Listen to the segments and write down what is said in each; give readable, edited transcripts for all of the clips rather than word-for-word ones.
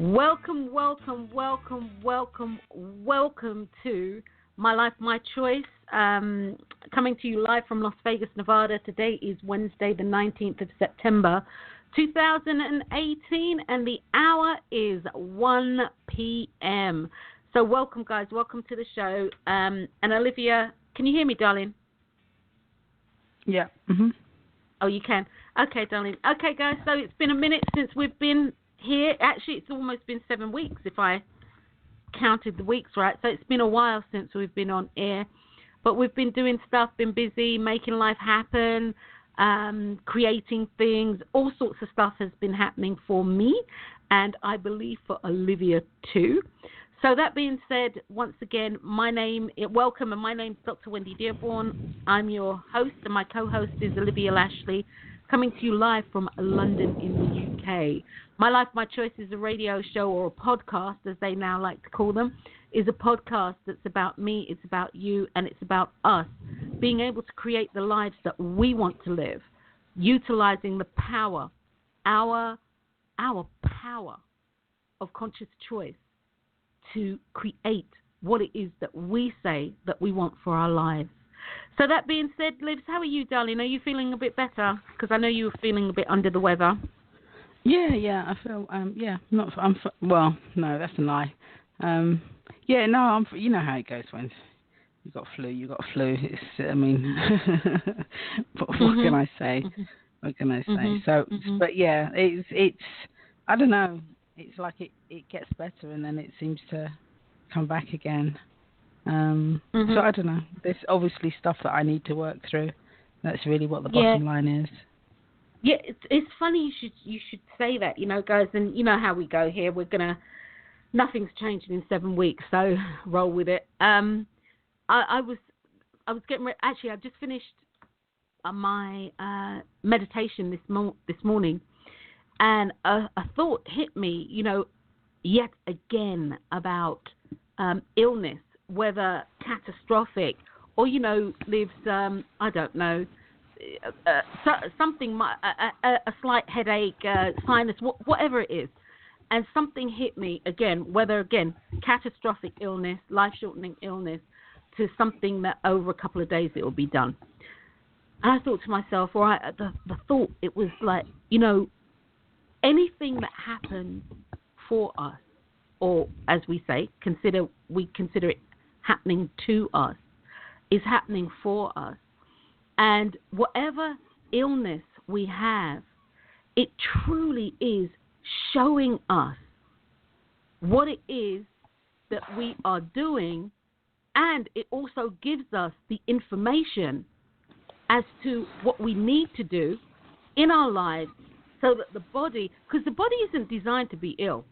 Welcome, welcome, welcome, welcome, welcome to My Life, My Choice. Coming to you live from Las Vegas, Nevada. Today is Wednesday, the 19th of September, 2018, and the hour is 1 p.m. So welcome, guys. Welcome to the show. And Olivia, can you hear me, darling? Yeah. Mm-hmm. Oh, you can? Okay, darling. Okay, guys, so it's been a minute since we've been here. Actually, it's almost been 7 weeks if I counted the weeks right. So it's been a while since we've been on air. But we've been doing stuff, been busy, making life happen, creating things. All sorts of stuff has been happening for me, and I believe for Olivia too. So that being said, once again, welcome, and my name's Dr. Wendy Dearborne. I'm your host, and my co-host is Olivia Lashley, coming to you live from London in the UK. My Life, My Choice is a radio show, or a podcast, as they now like to call them, is a podcast that's about me, it's about you, and it's about us being able to create the lives that we want to live, utilizing the power, our power of conscious choice to create what it is that we say that we want for our lives. So that being said, Livs, how are you, darling? Are you feeling a bit better? Because I know you were feeling a bit under the weather. Yeah, I feel, well, no, that's a lie. You know how it goes when you got flu. It's, what can I say? What can I say? But yeah, it's, I don't know. It's like it gets better and then it seems to come back again. So I don't know. There's obviously stuff that I need to work through. That's really what the bottom line is. Yeah, it's funny you should say that, guys, and you know how we go here. Nothing's changing in 7 weeks, so roll with it. I was getting ready. Actually, I just finished my meditation this morning, and a thought hit me, yet again about illness, whether catastrophic or, lives, I don't know, something, a slight headache, sinus, whatever it is. And something hit me again, whether, catastrophic illness, life-shortening illness, to something that over a couple of days it will be done. And I thought to myself, all right, the thought, it was like, anything that happens for us, or as we say, we consider it happening to us, is happening for us. And whatever illness we have, it truly is showing us what it is that we are doing, and it also gives us the information as to what we need to do in our lives so that the body, because the body isn't designed to be ill,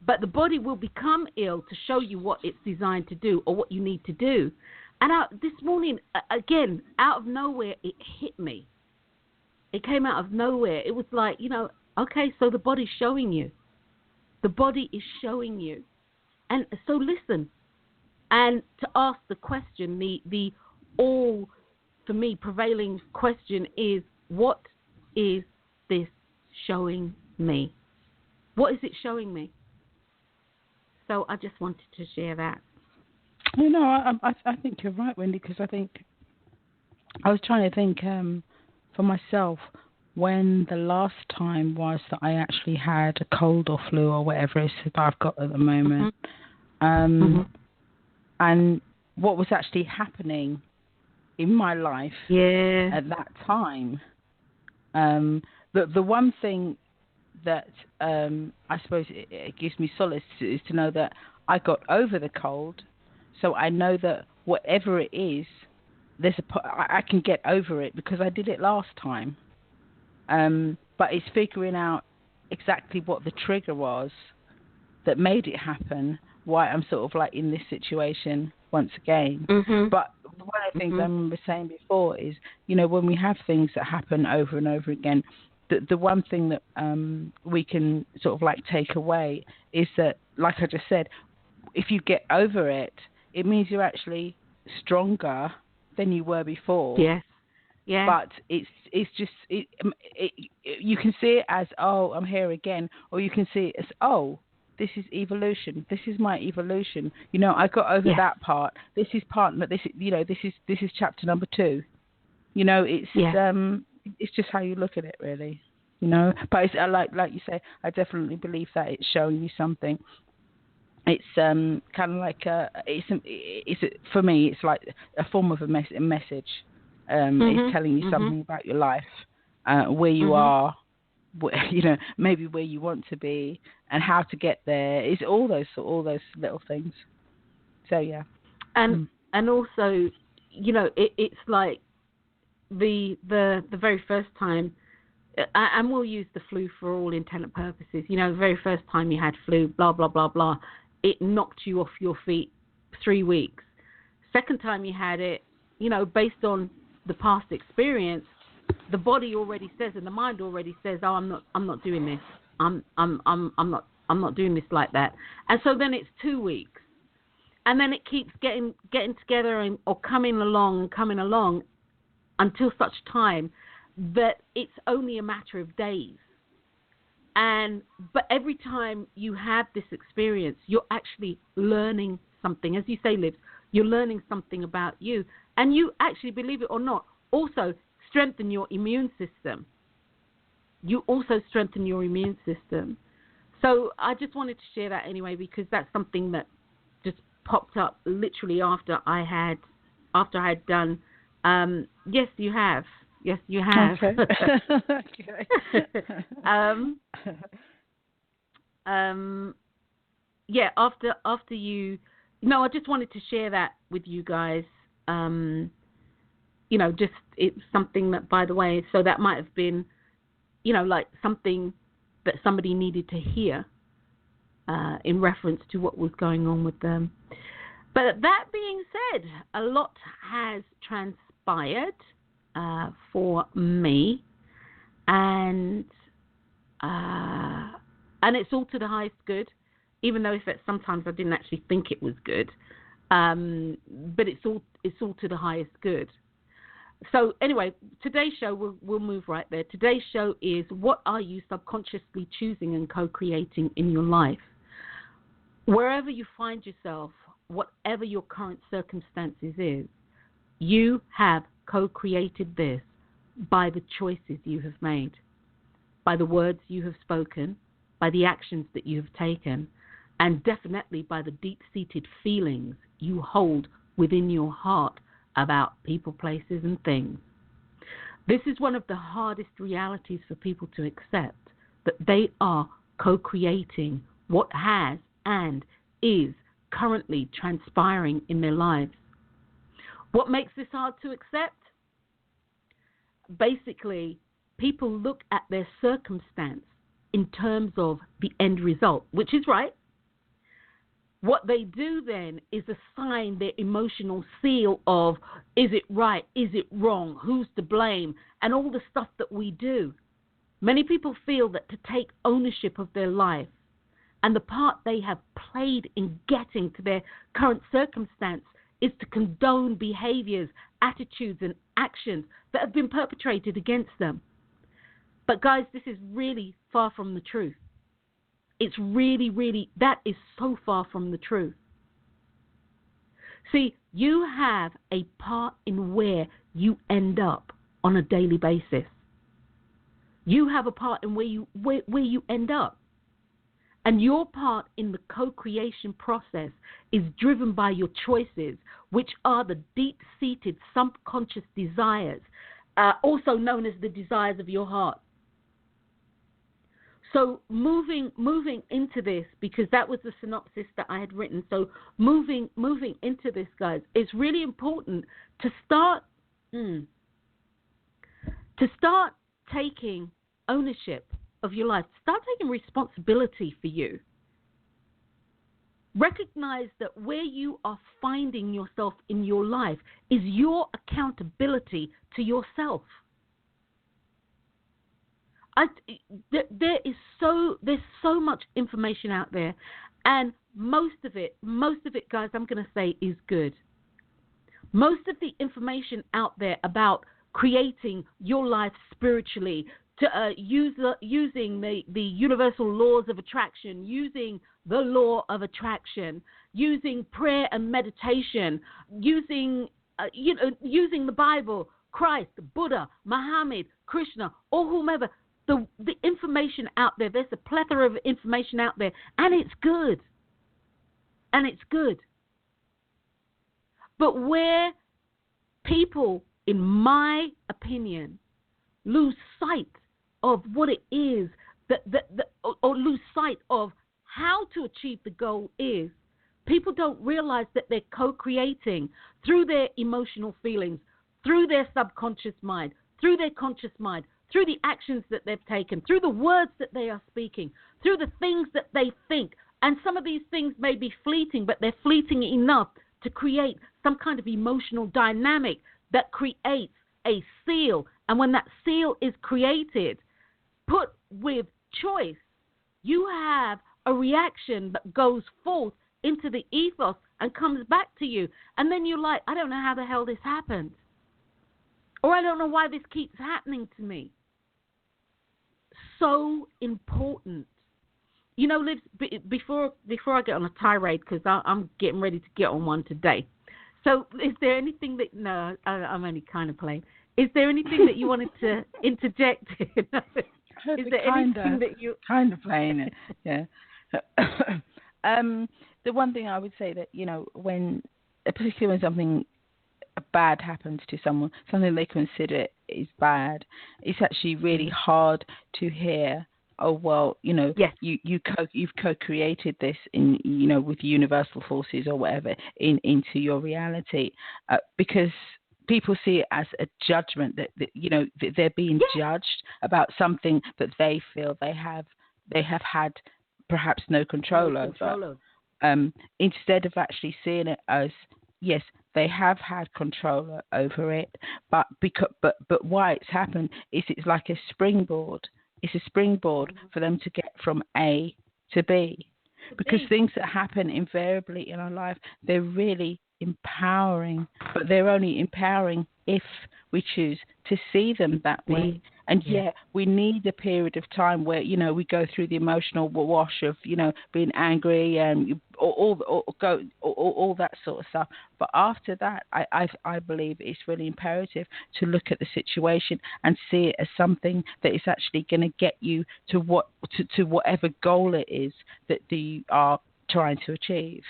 but the body will become ill to show you what it's designed to do or what you need to do. And this morning, again, out of nowhere, it hit me. It came out of nowhere. It was like, okay, so the body's showing you. The body is showing you. And so listen. And to ask the question, the all, for me, prevailing question is, what is this showing me? What is it showing me? So I just wanted to share that. I think you're right, Wendy, because I think I was trying to think for myself when the last time was that I actually had a cold or flu or whatever it is that I've got at the moment, and what was actually happening in my life at that time. The one thing that I suppose it gives me solace is to know that I got over the cold. So I know that whatever it is, I can get over it because I did it last time. But it's figuring out exactly what the trigger was that made it happen, why I'm sort of like in this situation once again. But one of the things I remember saying before is, when we have things that happen over and over again, the one thing that we can sort of like take away is that, like I just said, if you get over it, it means you're actually stronger than you were before. Yes. Yeah. But it's just you can see it as, oh, I'm here again, or you can see it as, oh, this is evolution. This is my evolution. You know, I got over that part. This is part. This is, you know, this is chapter number 2. You know, it's just how you look at it, really. You know, but it's, like you say, I definitely believe that it's showing you something. It's kind of like for me, it's like a form of a message. It's telling you something about your life, where you are, you know, maybe where you want to be, and how to get there. It's all those little things. So yeah, and also, you know, it's like the very first time, and we'll use the flu for all intent and purposes. You know, the very first time you had flu, blah blah blah blah, it knocked you off your feet 3 weeks. Second time you had it, you know, based on the past experience, the body already says and the mind already says, oh, I'm not doing this. I'm not doing this like that. And so then it's 2 weeks, and then it keeps getting together or coming along until such time that it's only a matter of days. But every time you have this experience, you're actually learning something. As you say, Liv, you're learning something about you. And you actually, believe it or not, also strengthen your immune system. You also strengthen your immune system. So I just wanted to share that anyway, because that's something that just popped up literally after I had done. Yes, you have. Yes, you have. Okay. Yeah, after you. No, I just wanted to share that with you guys. You know, just it's something that, by the way, so that might have been, you know, like something that somebody needed to hear in reference to what was going on with them. But that being said, a lot has transpired for me, and it's all to the highest good, even though sometimes I didn't actually think it was good. But it's all to the highest good. So anyway, today's show, we'll move right there. Today's show is, what are you subconsciously choosing and co-creating in your life? Wherever you find yourself, whatever your current circumstances is, you have co-created this by the choices you have made, by the words you have spoken, by the actions that you have taken, and definitely by the deep-seated feelings you hold within your heart about people, places, and things. This is one of the hardest realities for people to accept, that they are co-creating what has and is currently transpiring in their lives. What makes this hard to accept? Basically, people look at their circumstance in terms of the end result, which is right. What they do then is assign their emotional seal of, is it right, is it wrong, who's to blame, and all the stuff that we do. Many people feel that to take ownership of their life and the part they have played in getting to their current circumstance is to condone behaviors, attitudes, and actions that have been perpetrated against them. But guys, this is really far from the truth. It's really, that is so far from the truth. See, you have a part in where you end up on a daily basis. You have a part in where you end up. And your part in the co-creation process is driven by your choices, which are the deep-seated subconscious desires, also known as the desires of your heart. So moving into this, because that was the synopsis that I had written. So moving into this, guys, it's really important to start taking ownership of your life. Start taking responsibility for you. Recognize that where you are finding yourself in your life is your accountability to yourself. There's so much information out there, and most of it, guys, I'm going to say is good. Most of the information out there about creating your life spiritually, to using the universal laws of attraction, using the law of attraction, using prayer and meditation, using using the Bible, Christ, Buddha, Muhammad, Krishna, or whomever. The information out there, there's a plethora of information out there, and it's good. And it's good. But where people, in my opinion, lose sight of what it is, or lose sight of how to achieve the goal is, people don't realize that they're co-creating through their emotional feelings, through their subconscious mind, through their conscious mind, through the actions that they've taken, through the words that they are speaking, through the things that they think. And some of these things may be fleeting, but they're fleeting enough to create some kind of emotional dynamic that creates a seal. And when that seal is created, put with choice, you have a reaction that goes forth into the ethos and comes back to you. And then you're like, I don't know how the hell this happened. Or I don't know why this keeps happening to me. So important. You know, Liv, before I get on a tirade, because I'm getting ready to get on one today. So is there anything that, no, I'm only kind of playing. Is there anything that you wanted to interject? Is there anything that you... Kind of playing it, yeah. The one thing I would say that, you know, particularly when something bad happens to someone, something they consider is bad, it's actually really hard to hear, oh, well, you know, yes, you've co-created this in, you know, with universal forces or whatever into your reality, because people see it as a judgment that you know, that they're being judged about something that they feel they have had perhaps no control over. Instead of actually seeing it as, yes, they have had control over it, but why it's happened is it's like a springboard. It's a springboard for them to get from A to B. Because things that happen invariably in our life, they're really empowering, but they're only empowering if we choose to see them that way. And we need a period of time where, you know, we go through the emotional wash of, you know, being angry and all that sort of stuff. But after that, I believe it's really imperative to look at the situation and see it as something that is actually going to get you to whatever goal it is that you are trying to achieve.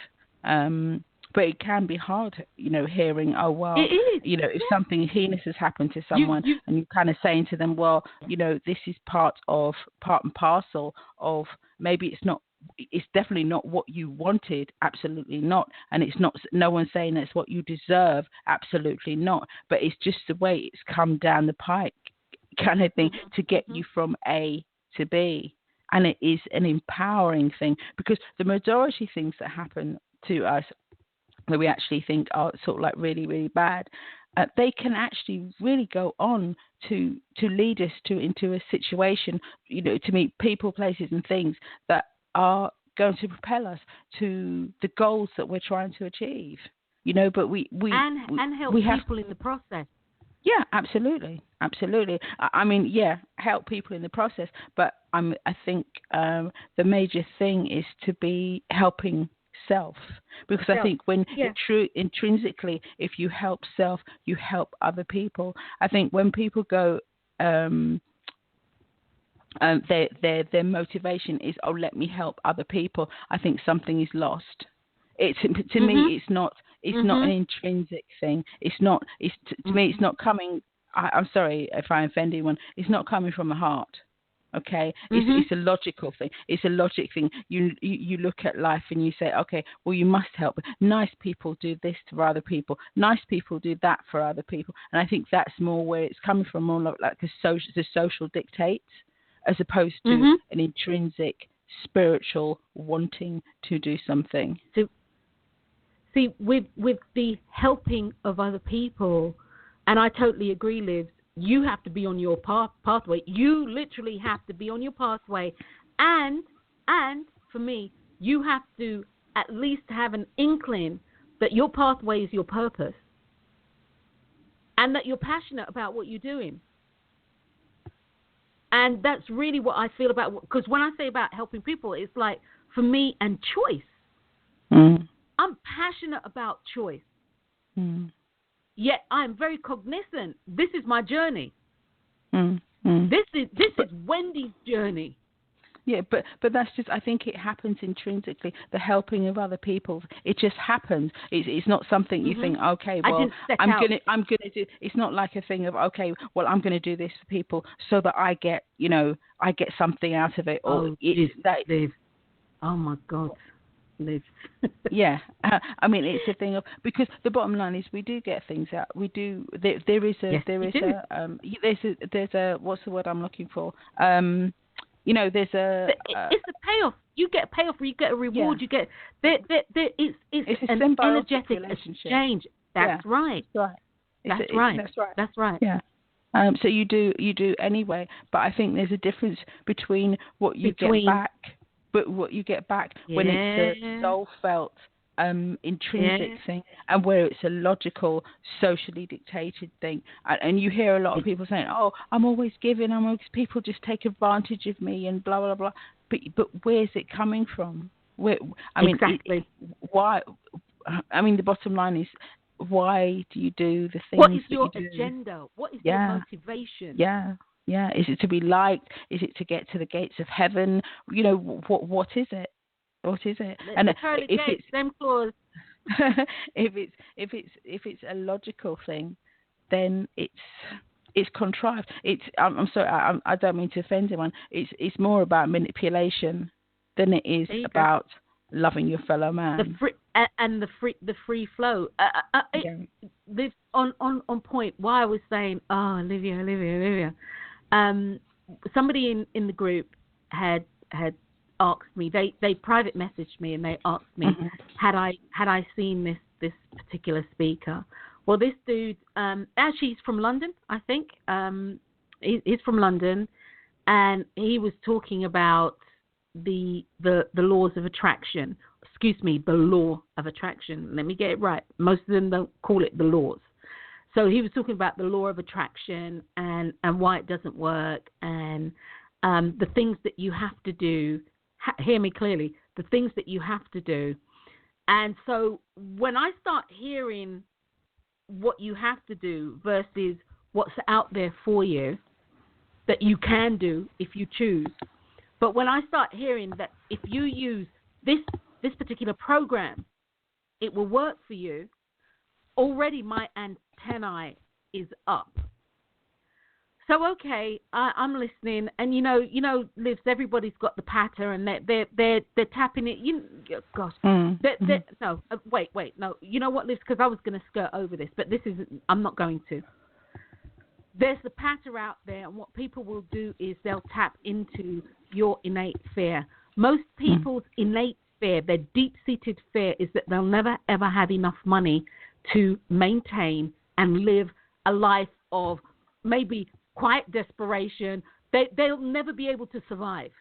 But it can be hard, you know, hearing, oh, well, you know, if something heinous has happened to someone and you're kind of saying to them, well, you know, this is part and parcel of, maybe it's definitely not what you wanted, absolutely not. And it's not, no one's saying it's what you deserve, absolutely not. But it's just the way it's come down the pike kind of thing to get you from A to B. And it is an empowering thing, because the majority of things that happen to us that we actually think are sort of like really, really bad, they can actually really go on to lead us into a situation, you know, to meet people, places and things that are going to propel us to the goals that we're trying to achieve, you know, but we help people in the process. Yeah, absolutely. I mean, help people in the process, but I think the major thing is to be helping self, because I think when intrinsically, if you help self, you help other people. I think when people go, their motivation is, oh, let me help other people, I think something is lost. It's to me, it's not an intrinsic thing. To me, it's not coming. I'm sorry if I offend anyone. It's not coming from the heart. Okay, it's a logical thing. It's a logic thing. You look at life and you say, okay, well, you must help. Nice people do this for other people. Nice people do that for other people. And I think that's more where it's coming from, more like the social dictates, as opposed to an intrinsic spiritual wanting to do something. So, see, with the helping of other people, and I totally agree, Liv, you have to be on your pathway. You literally have to be on your pathway. And for me, you have to at least have an inkling that your pathway is your purpose and that you're passionate about what you're doing. And that's really what I feel about, because when I say about helping people, it's like, for me and choice. Mm. I'm passionate about choice. Mm. Yet I'm very cognizant. This is my journey. Mm. Mm. This is Wendy's journey. Yeah, but that's just, I think it happens intrinsically. The helping of other people, it just happens. It's not something you think, okay, I well, didn't set I'm out. gonna do. It's not like a thing of, okay, well, I'm gonna do this for people so that I get something out of it, or Liv. Oh my God, Liv. Yeah, I mean, it's a thing of, because the bottom line is we do get things out. We do. Yes, There's a what's the word I'm looking for? There's it's a payoff. You get a payoff. You get a reward. Yeah. You get it's a an symbiotic energetic relationship. exchange. That's right. That's right. That's right. Yeah. So you do anyway, but I think there's a difference between what you get back, when it's a soul felt intrinsic thing, and where it's a logical, socially dictated thing. And you hear a lot of people saying, "Oh, I'm always giving. People just take advantage of me," and blah blah blah. But where's it coming from? Exactly. Why? I mean, the bottom line is, why do you do the things? What is that your you do? agenda? What is your motivation? Yeah. Is it to be liked? Is it to get to the gates of heaven? What is it? What is it? And if it's them claws. if it's a logical thing, then it's contrived. I'm sorry. I don't mean to offend anyone. It's more about manipulation than it is about loving your fellow man. The free flow. This on point. Why I was saying, Olivia. Somebody in the group had asked me. They private messaged me and they asked me, had I seen this particular speaker. Well, this dude, actually he's from London, I think. He's from London, and he was talking about the laws of attraction. Excuse me, the law of attraction. Let me get it right. Most of them don't call it the laws. So he was talking about the law of attraction and why it doesn't work, and the things that you have to do. Hear me clearly. The things that you have to do. And so when I start hearing what you have to do versus what's out there for you that you can do if you choose, but when I start hearing that if you use this particular program, it will work for you, already my antennae is up. So okay, I'm listening, and you know, Liz, everybody's got the patter, and they're tapping it. Wait, no. You know what, Liz? Because I was going to skirt over this, but this isn't. I'm not going to. There's the patter out there, and what people will do is they'll tap into your innate fear. Most people's innate fear, their deep-seated fear, is that they'll never ever have enough money to maintain and live a life of maybe quiet desperation. They'll never be able to survive.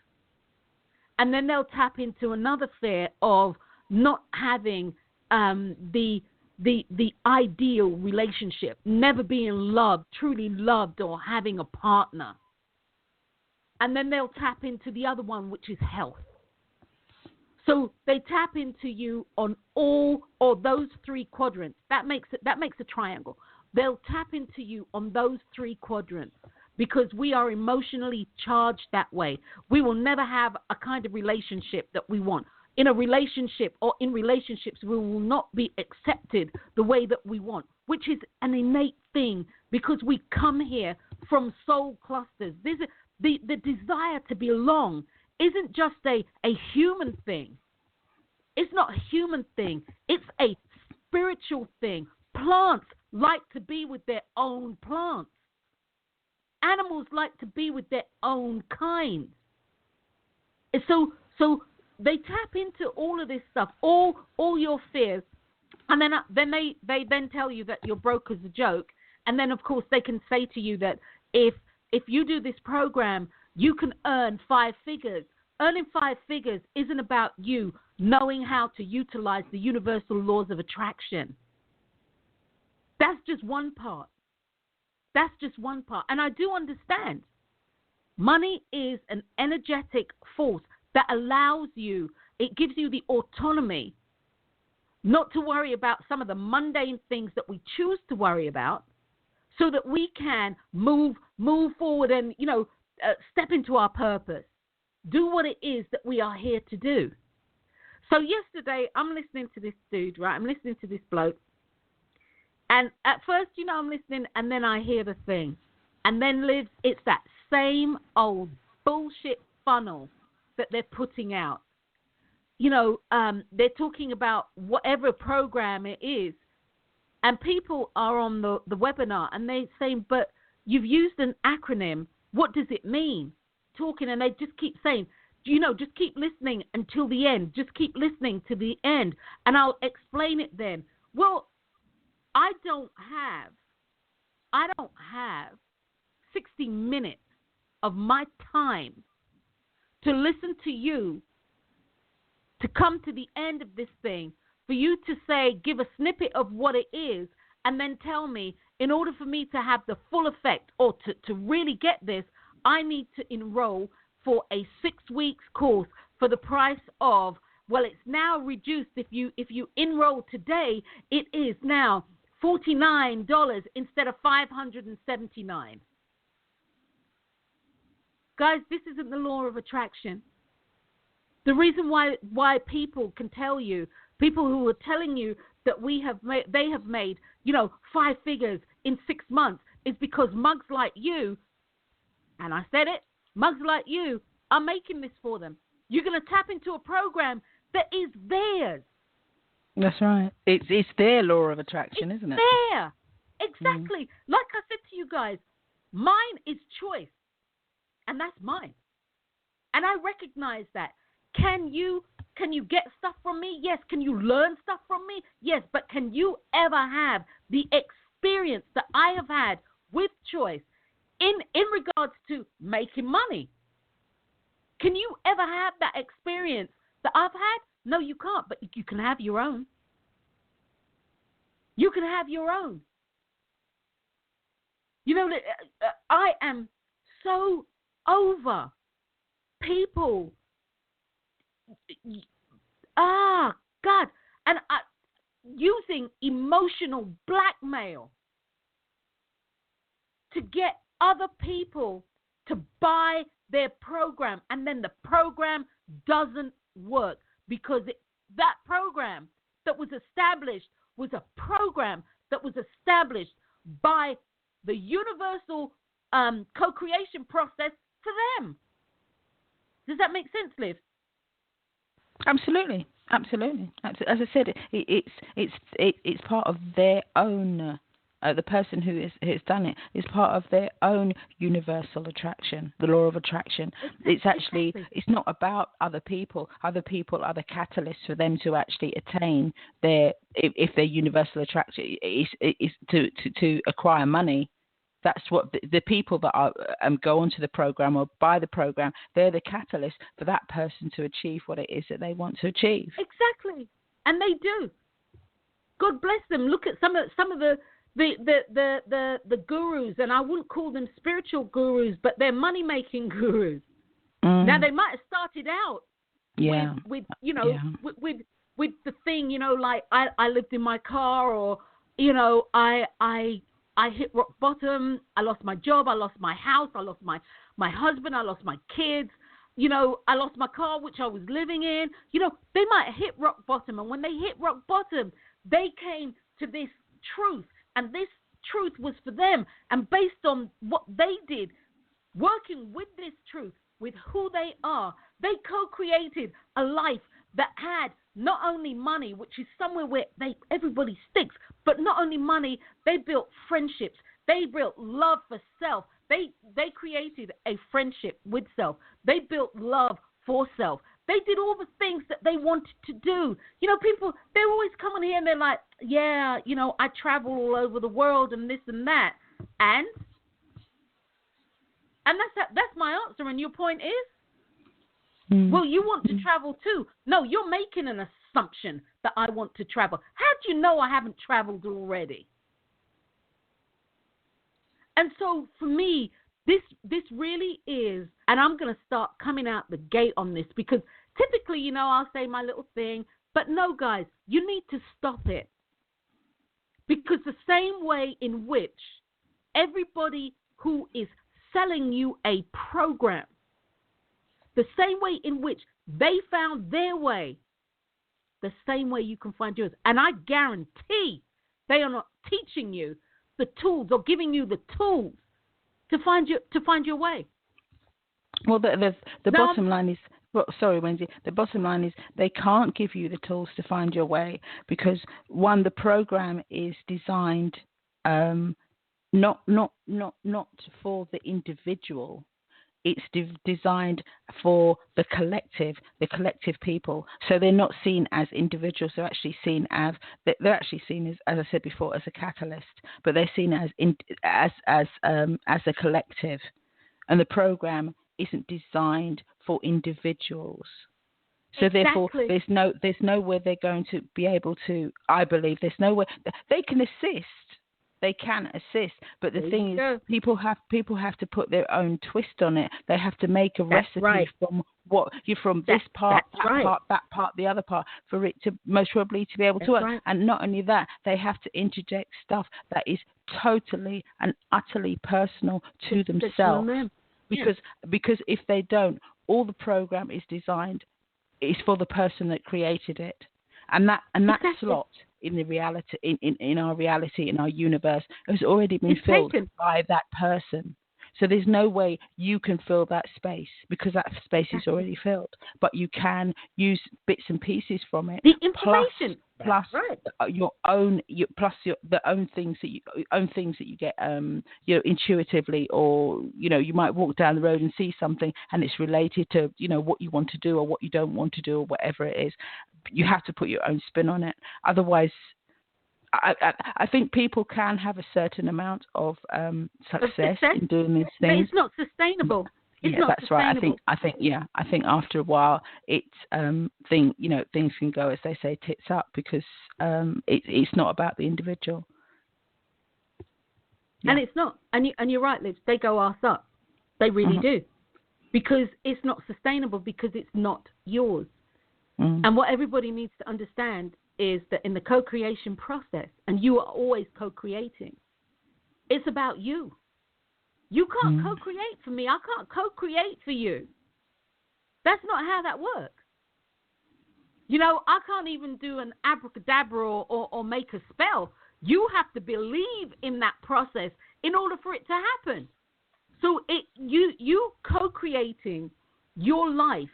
And then they'll tap into another fear of not having the ideal relationship, never being loved, truly loved, or having a partner. And then they'll tap into the other one, which is health. So they tap into you on all or those three quadrants. That makes a triangle. They'll tap into you on those three quadrants because we are emotionally charged that way. We will never have a kind of relationship that we want. In a relationship or in relationships, we will not be accepted the way that we want, which is an innate thing because we come here from soul clusters. The desire to belong isn't just a human thing. It's not a human thing. It's a spiritual thing. Plants like to be with their own plants. Animals like to be with their own kind. So they tap into all of this stuff, all your fears, and then they tell you that you're broke as a joke, and then of course they can say to you that if you do this program, you can earn 5 figures. Earning 5 figures isn't about you knowing how to utilize the universal laws of attraction. That's just one part. And I do understand. Money is an energetic force that allows you it gives you the autonomy not to worry about some of the mundane things that we choose to worry about, so that we can move forward and, step into our purpose, do what it is that we are here to do. So yesterday, I'm listening to this dude, right? I'm listening to this bloke. And at first, I'm listening, and then I hear the thing. And then, Liv, it's that same old bullshit funnel that they're putting out. They're talking about whatever program it is. And people are on the webinar, and they're saying, but you've used an acronym. What does it mean? Talking, and they just keep saying, just keep listening until the end. Just keep listening to the end, and I'll explain it then. Well, I don't have 60 minutes of my time to listen to you, to come to the end of this thing, for you to say, give a snippet of what it is, and then tell me, in order for me to have the full effect or to really get this, I need to enroll for a 6 weeks course for the price of, well, it's now reduced. If you enroll today, it is now $49 instead of $579. Guys, this isn't the law of attraction. The reason why people can tell you, people who are telling you that they have made 5 figures in 6 months, is because mugs like you, and I said it, mugs like you are making this for them. You're going to tap into a program that is theirs. That's right. It's their law of attraction, isn't it? There. Exactly. Like I said to you guys, mine is choice. And that's mine. And I recognize that. Can you get stuff from me? Yes. Can you learn stuff from me? Yes. But can you ever have the experience that I have had with choice in regards to making money? Can you ever have that experience that I've had? No, you can't, but you can have your own. You can have your own. I am so over people. God. And using emotional blackmail to get other people to buy their program, and then the program doesn't work because that program that was established was a program that was established by the universal co-creation process for them. Does that make sense, Liv? Absolutely. As I said, it's part of their own. The person who has done it is part of their own universal attraction, the law of attraction. It's actually, it's not about other people. Other people are the catalysts for them to actually attain if their universal attraction is to acquire money. That's what the people that are go onto the program or buy the program, they're the catalyst for that person to achieve what it is that they want to achieve. Exactly, and they do. God bless them. Look at some of the gurus, and I wouldn't call them spiritual gurus, but they're money making gurus. Now they might have started out with the thing, like I lived in my car, or I hit rock bottom. I lost my job. I lost my house. I lost my husband. I lost my kids. I lost my car, which I was living in. They might hit rock bottom. And when they hit rock bottom, they came to this truth. And this truth was for them. And based on what they did, working with this truth, with who they are, they co-created a life that had not only money, which is somewhere where everybody sticks, but not only money, they built friendships. They built love for self. They created a friendship with self. They built love for self. They did all the things that they wanted to do. People, they're always coming here and they're like, yeah, I travel all over the world and this and that. And that's my answer. And your point is? Well, you want to travel too. No, you're making an assumption that I want to travel. How do you know I haven't traveled already? And so for me, this really is, and I'm going to start coming out the gate on this, because typically, I'll say my little thing. But no, guys, you need to stop it. Because the same way in which everybody who is selling you a program, the same way in which they found their way, the same way you can find yours. And I guarantee they are not teaching you the tools or giving you the tools to find your way. Well, the bottom line is, sorry, Wendy. The bottom line is they can't give you the tools to find your way because, one, the program is designed not for the individual. It's designed for the collective people. So they're not seen as individuals. They're actually seen as I said before, as a catalyst. But they're seen as a collective. And the program isn't designed for individuals. So exactly. Therefore, there's nowhere they're going to be able to. I believe there's nowhere they can assist. They can assist, but the thing is, people have to put their own twist on it. They have to make a recipe from this part, that part, the other part, for it to most probably to be able to work. Right. And not only that, they have to interject stuff that is totally and utterly personal to themselves. Because if they don't, all the program is designed is for the person that created it, and that slot in the reality, in our reality, in our universe, has already been filled by that person. So there's no way you can fill that space because that space is already filled. But you can use bits and pieces from it. The information, plus your own, the own things that you get, intuitively, or you might walk down the road and see something and it's related to what you want to do or what you don't want to do or whatever it is. You have to put your own spin on it. Otherwise, I think people can have a certain amount of success in doing these things. But it's not sustainable. That's sustainable. right. I think after a while, things can go, as they say, tits up, because it's not about the individual. Yeah. And it's not. And you're right, Liz. They go arse up. They really do, because it's not sustainable, because it's not yours. And what everybody needs to understand is that in the co-creation process, and you are always co-creating, it's about you. You can't co-create for me. I can't co-create for you. That's not how that works. I can't even do an abracadabra or make a spell. You have to believe in that process in order for it to happen. So you co-creating your life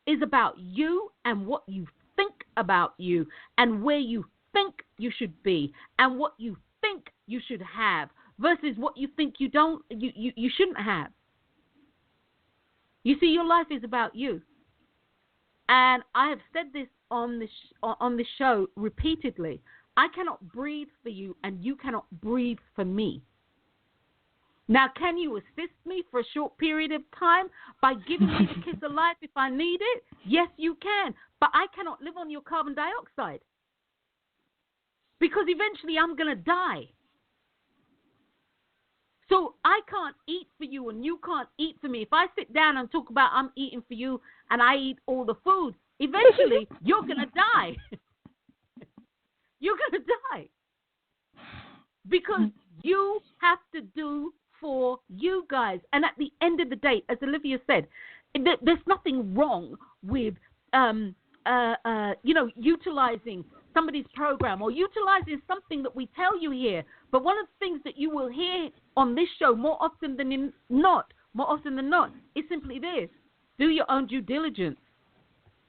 is about you and what you think about you and where you think you should be and what you think you should have versus what you think you shouldn't have. You see, your life is about you. And I have said this on this show repeatedly. I cannot breathe for you and you cannot breathe for me. Now, can you assist me for a short period of time by giving me the kiss of life if I need it? Yes, you can. But I cannot live on your carbon dioxide, because eventually I'm going to die. So I can't eat for you and you can't eat for me. If I sit down and talk about I'm eating for you and I eat all the food, eventually you're going to die. You're going to die. Because you have to do for you guys. And at the end of the day, as Olivia said, there's nothing wrong with utilizing somebody's program or utilizing something that we tell you here. But one of the things that you will hear on this show more often than not, is simply this: do your own due diligence.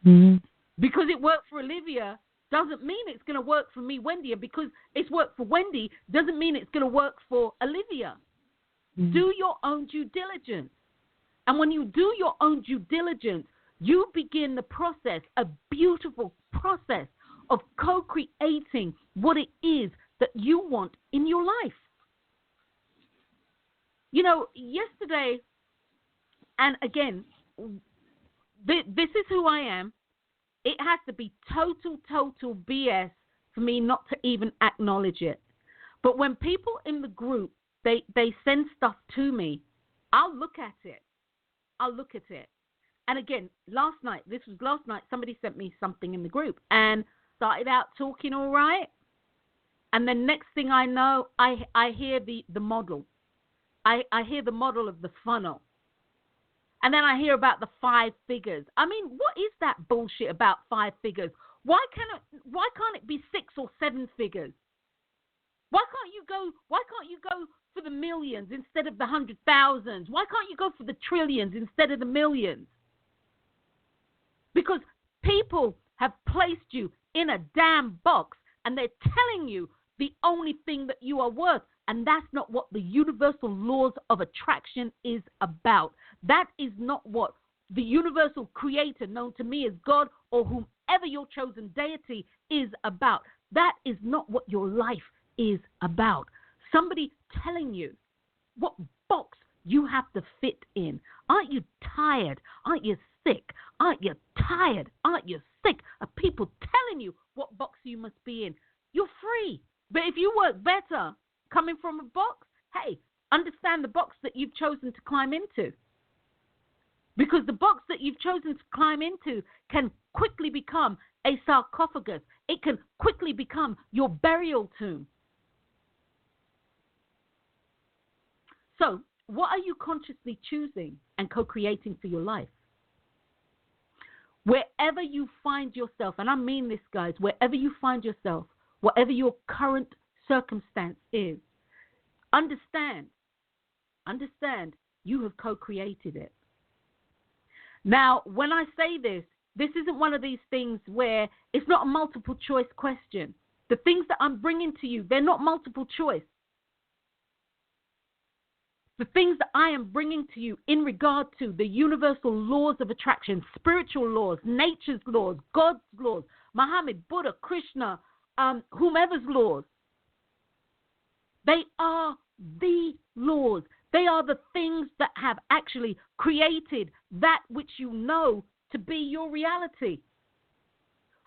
Because it worked for Olivia doesn't mean it's going to work for me, Wendy. And because it's worked for Wendy doesn't mean it's going to work for Olivia. Do your own due diligence. And when you do your own due diligence, you begin the process, a beautiful process of co-creating what it is that you want in your life. Yesterday, and again, this is who I am. It has to be total BS for me not to even acknowledge it. But when people in the group, they send stuff to me, I'll look at it. And again, last night, somebody sent me something in the group and started out talking all right. And then next thing I know, I hear the model. I hear the model of the funnel. And then I hear about the 5 figures. I mean, what is that bullshit about 5 figures? Why can't it be 6 or 7 figures? Why can't you go for the millions instead of the 100,000s? Why can't you go for the trillions instead of the millions? Because people have placed you in a damn box and they're telling you the only thing that you are worth. And that's not what the universal laws of attraction is about. That is not what the universal creator, known to me as God or whomever your chosen deity, is about. That is not what your life is about. Somebody telling you what box you have to fit in. Aren't you tired? Aren't you sick? Aren't you tired? Aren't you sick of people telling you what box you must be in? You're free. But if you work better coming from a box, hey, understand the box that you've chosen to climb into. Because the box that you've chosen to climb into can quickly become a sarcophagus. It can quickly become your burial tomb. So, what are you consciously choosing and co-creating for your life? Wherever you find yourself, and I mean this, guys, wherever you find yourself, whatever your current circumstance is, understand, you have co-created it. Now, when I say this isn't one of these things where it's not a multiple choice question. The things that I'm bringing to you, they're not multiple choice. The things that I am bringing to you in regard to the universal laws of attraction, spiritual laws, nature's laws, God's laws, Muhammad, Buddha, Krishna, whomever's laws, they are the laws. They are the things that have actually created that which you know to be your reality.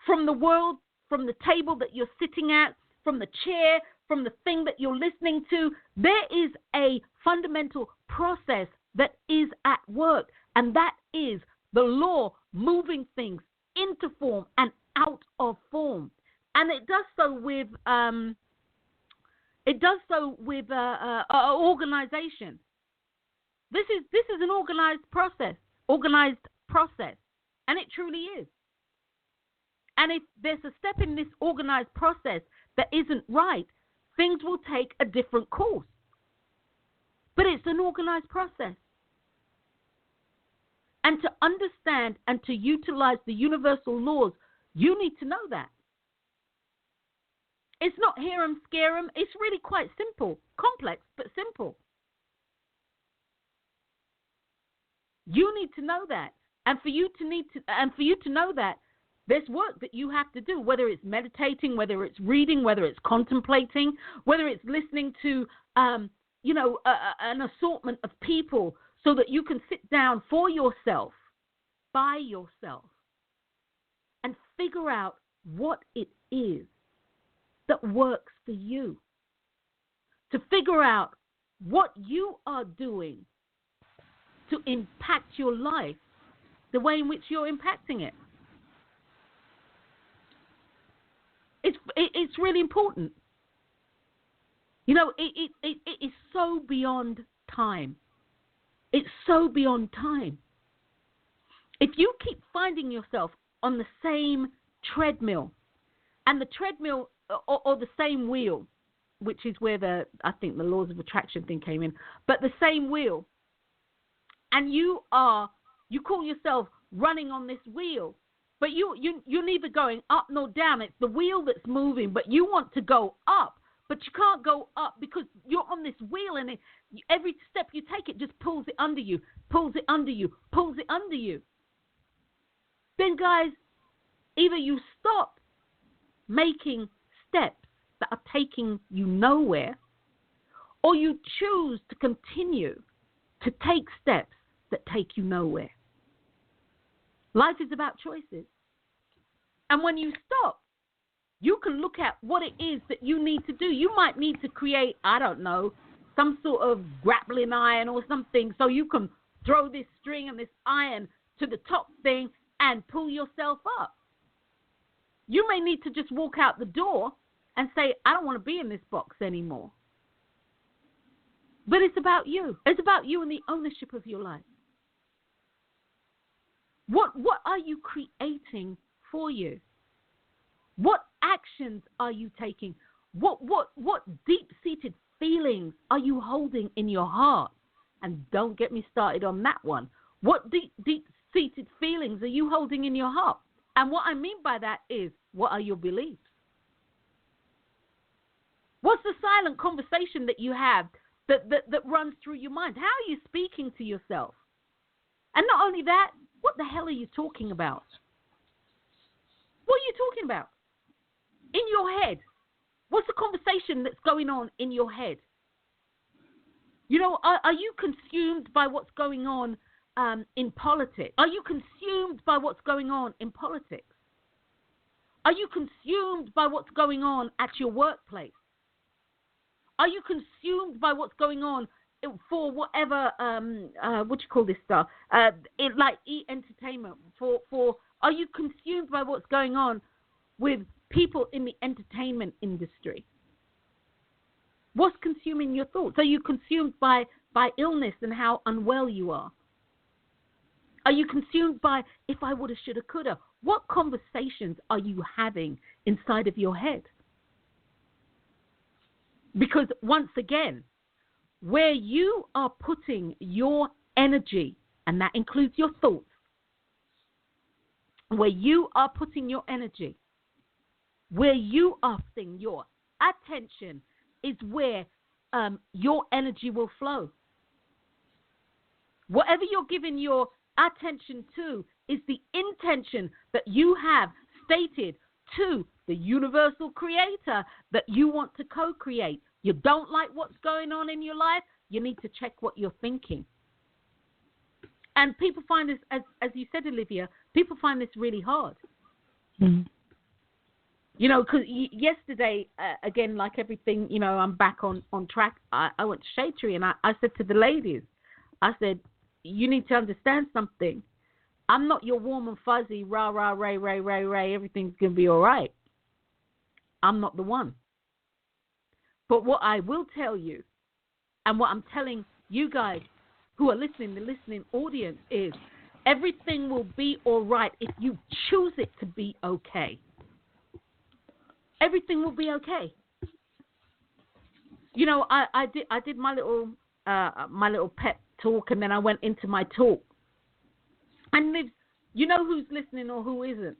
From the world, from the table that you're sitting at, from the chair, from the thing that you're listening to, there is a fundamental process that is at work, and that is the law moving things into form and out of form. And it does so with organization. This is an organized process, and it truly is. And if there's a step in this organized process that isn't right, things will take a different course. But it's an organized process. And to understand and to utilize the universal laws, you need to know that. It's not hear 'em, scare 'em. It's really quite simple, complex, but simple. You need to know that. And for you to know that, there's work that you have to do, whether it's meditating, whether it's reading, whether it's contemplating, whether it's listening to, an assortment of people so that you can sit down for yourself, by yourself, and figure out what it is that works for you. To figure out what you are doing to impact your life the way in which you're impacting it. It's really important. You know, it is so beyond time. It's so beyond time. If you keep finding yourself on the same treadmill, and the treadmill or the same wheel, which is where I think the laws of attraction thing came in, but the same wheel, and you call yourself running on this wheel, but you're neither going up nor down. It's the wheel that's moving, but you want to go up, but you can't go up because you're on this wheel, and every step you take, it just pulls it under you, pulls it under you, pulls it under you. Then, guys, either you stop making steps that are taking you nowhere, or you choose to continue to take steps that take you nowhere. Life is about choices. And when you stop, you can look at what it is that you need to do. You might need to create, I don't know, some sort of grappling iron or something so you can throw this string and this iron to the top thing and pull yourself up. You may need to just walk out the door and say, I don't want to be in this box anymore. But it's about you. It's about you and the ownership of your life. What are you creating for you? What actions are you taking? What deep-seated feelings are you holding in your heart? And don't get me started on that one. What deep-seated feelings are you holding in your heart? And what I mean by that is, what are your beliefs? What's the silent conversation that you have that runs through your mind? How are you speaking to yourself? And not only that, what the hell are you talking about? What are you talking about? In your head. What's the conversation that's going on in your head? You know, are you consumed by what's going on in politics? Are you consumed by what's going on in politics? Are you consumed by what's going on at your workplace? Are you consumed by what's going on for whatever, what do you call this stuff? Like entertainment. Are you consumed by what's going on with people in the entertainment industry? What's consuming your thoughts? Are you consumed by illness and how unwell you are? Are you consumed by if I woulda, shoulda, coulda? What conversations are you having inside of your head? Because once again, where you are putting your energy, and that includes your thoughts, where you are putting your energy, where you are putting your attention is where your energy will flow. Whatever you're giving your attention to is the intention that you have stated to the universal creator that you want to co-create. You don't like what's going on in your life, you need to check what you're thinking. And people find this, as you said, Olivia, people find this really hard. Mm. You know, because yesterday, again, like everything, you know, I'm back on track. I went to Shade Tree and I said to the ladies, I said, you need to understand something. I'm not your warm and fuzzy, rah, rah, ray, ray, ray, ray, everything's going to be all right. I'm not the one. But what I will tell you, and what I'm telling you guys who are listening, the listening audience, is everything will be all right if you choose it to be okay. Everything will be okay. You know, I did my little pep talk, and then I went into my talk. And you know who's listening or who isn't.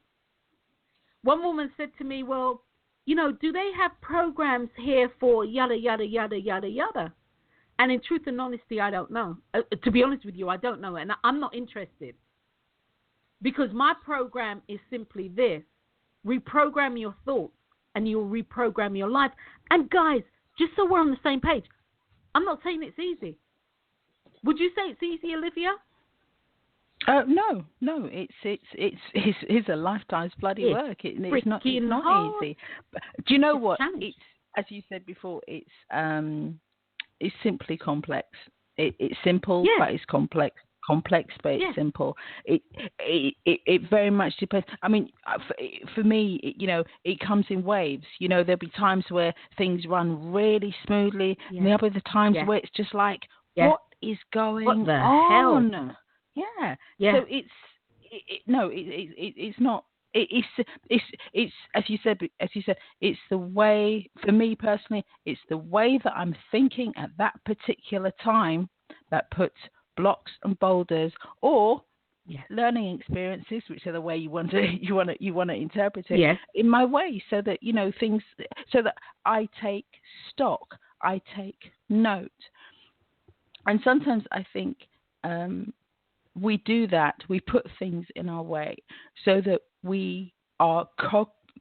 One woman said to me, well, you know, do they have programs here for yada, yada, yada, yada, yada? And in truth and honesty, I don't know. To be honest with you, I don't know. And I'm not interested. Because my program is simply this. Reprogram your thoughts and you'll reprogram your life. And guys, just so we're on the same page, I'm not saying it's easy. Would you say it's easy, Olivia? No, it's a lifetime's bloody work. It's not easy. But do you know what? It's, as you said before, it's simply complex. It's simple, but it's complex. Complex, but it's simple. It very much depends. I mean, for me, you know, it comes in waves. You know, there'll be times where things run really smoothly, and there'll be the times where it's just like, what is going on? Hell? Yeah. So it's not. It's as you said. It's the way. For me personally, it's the way that I'm thinking at that particular time that puts blocks and boulders or learning experiences, which are the way you want to interpret it, in my way, so that, you know, things, so that I take stock, I take note. And sometimes I think we do that. We put things in our way so that we are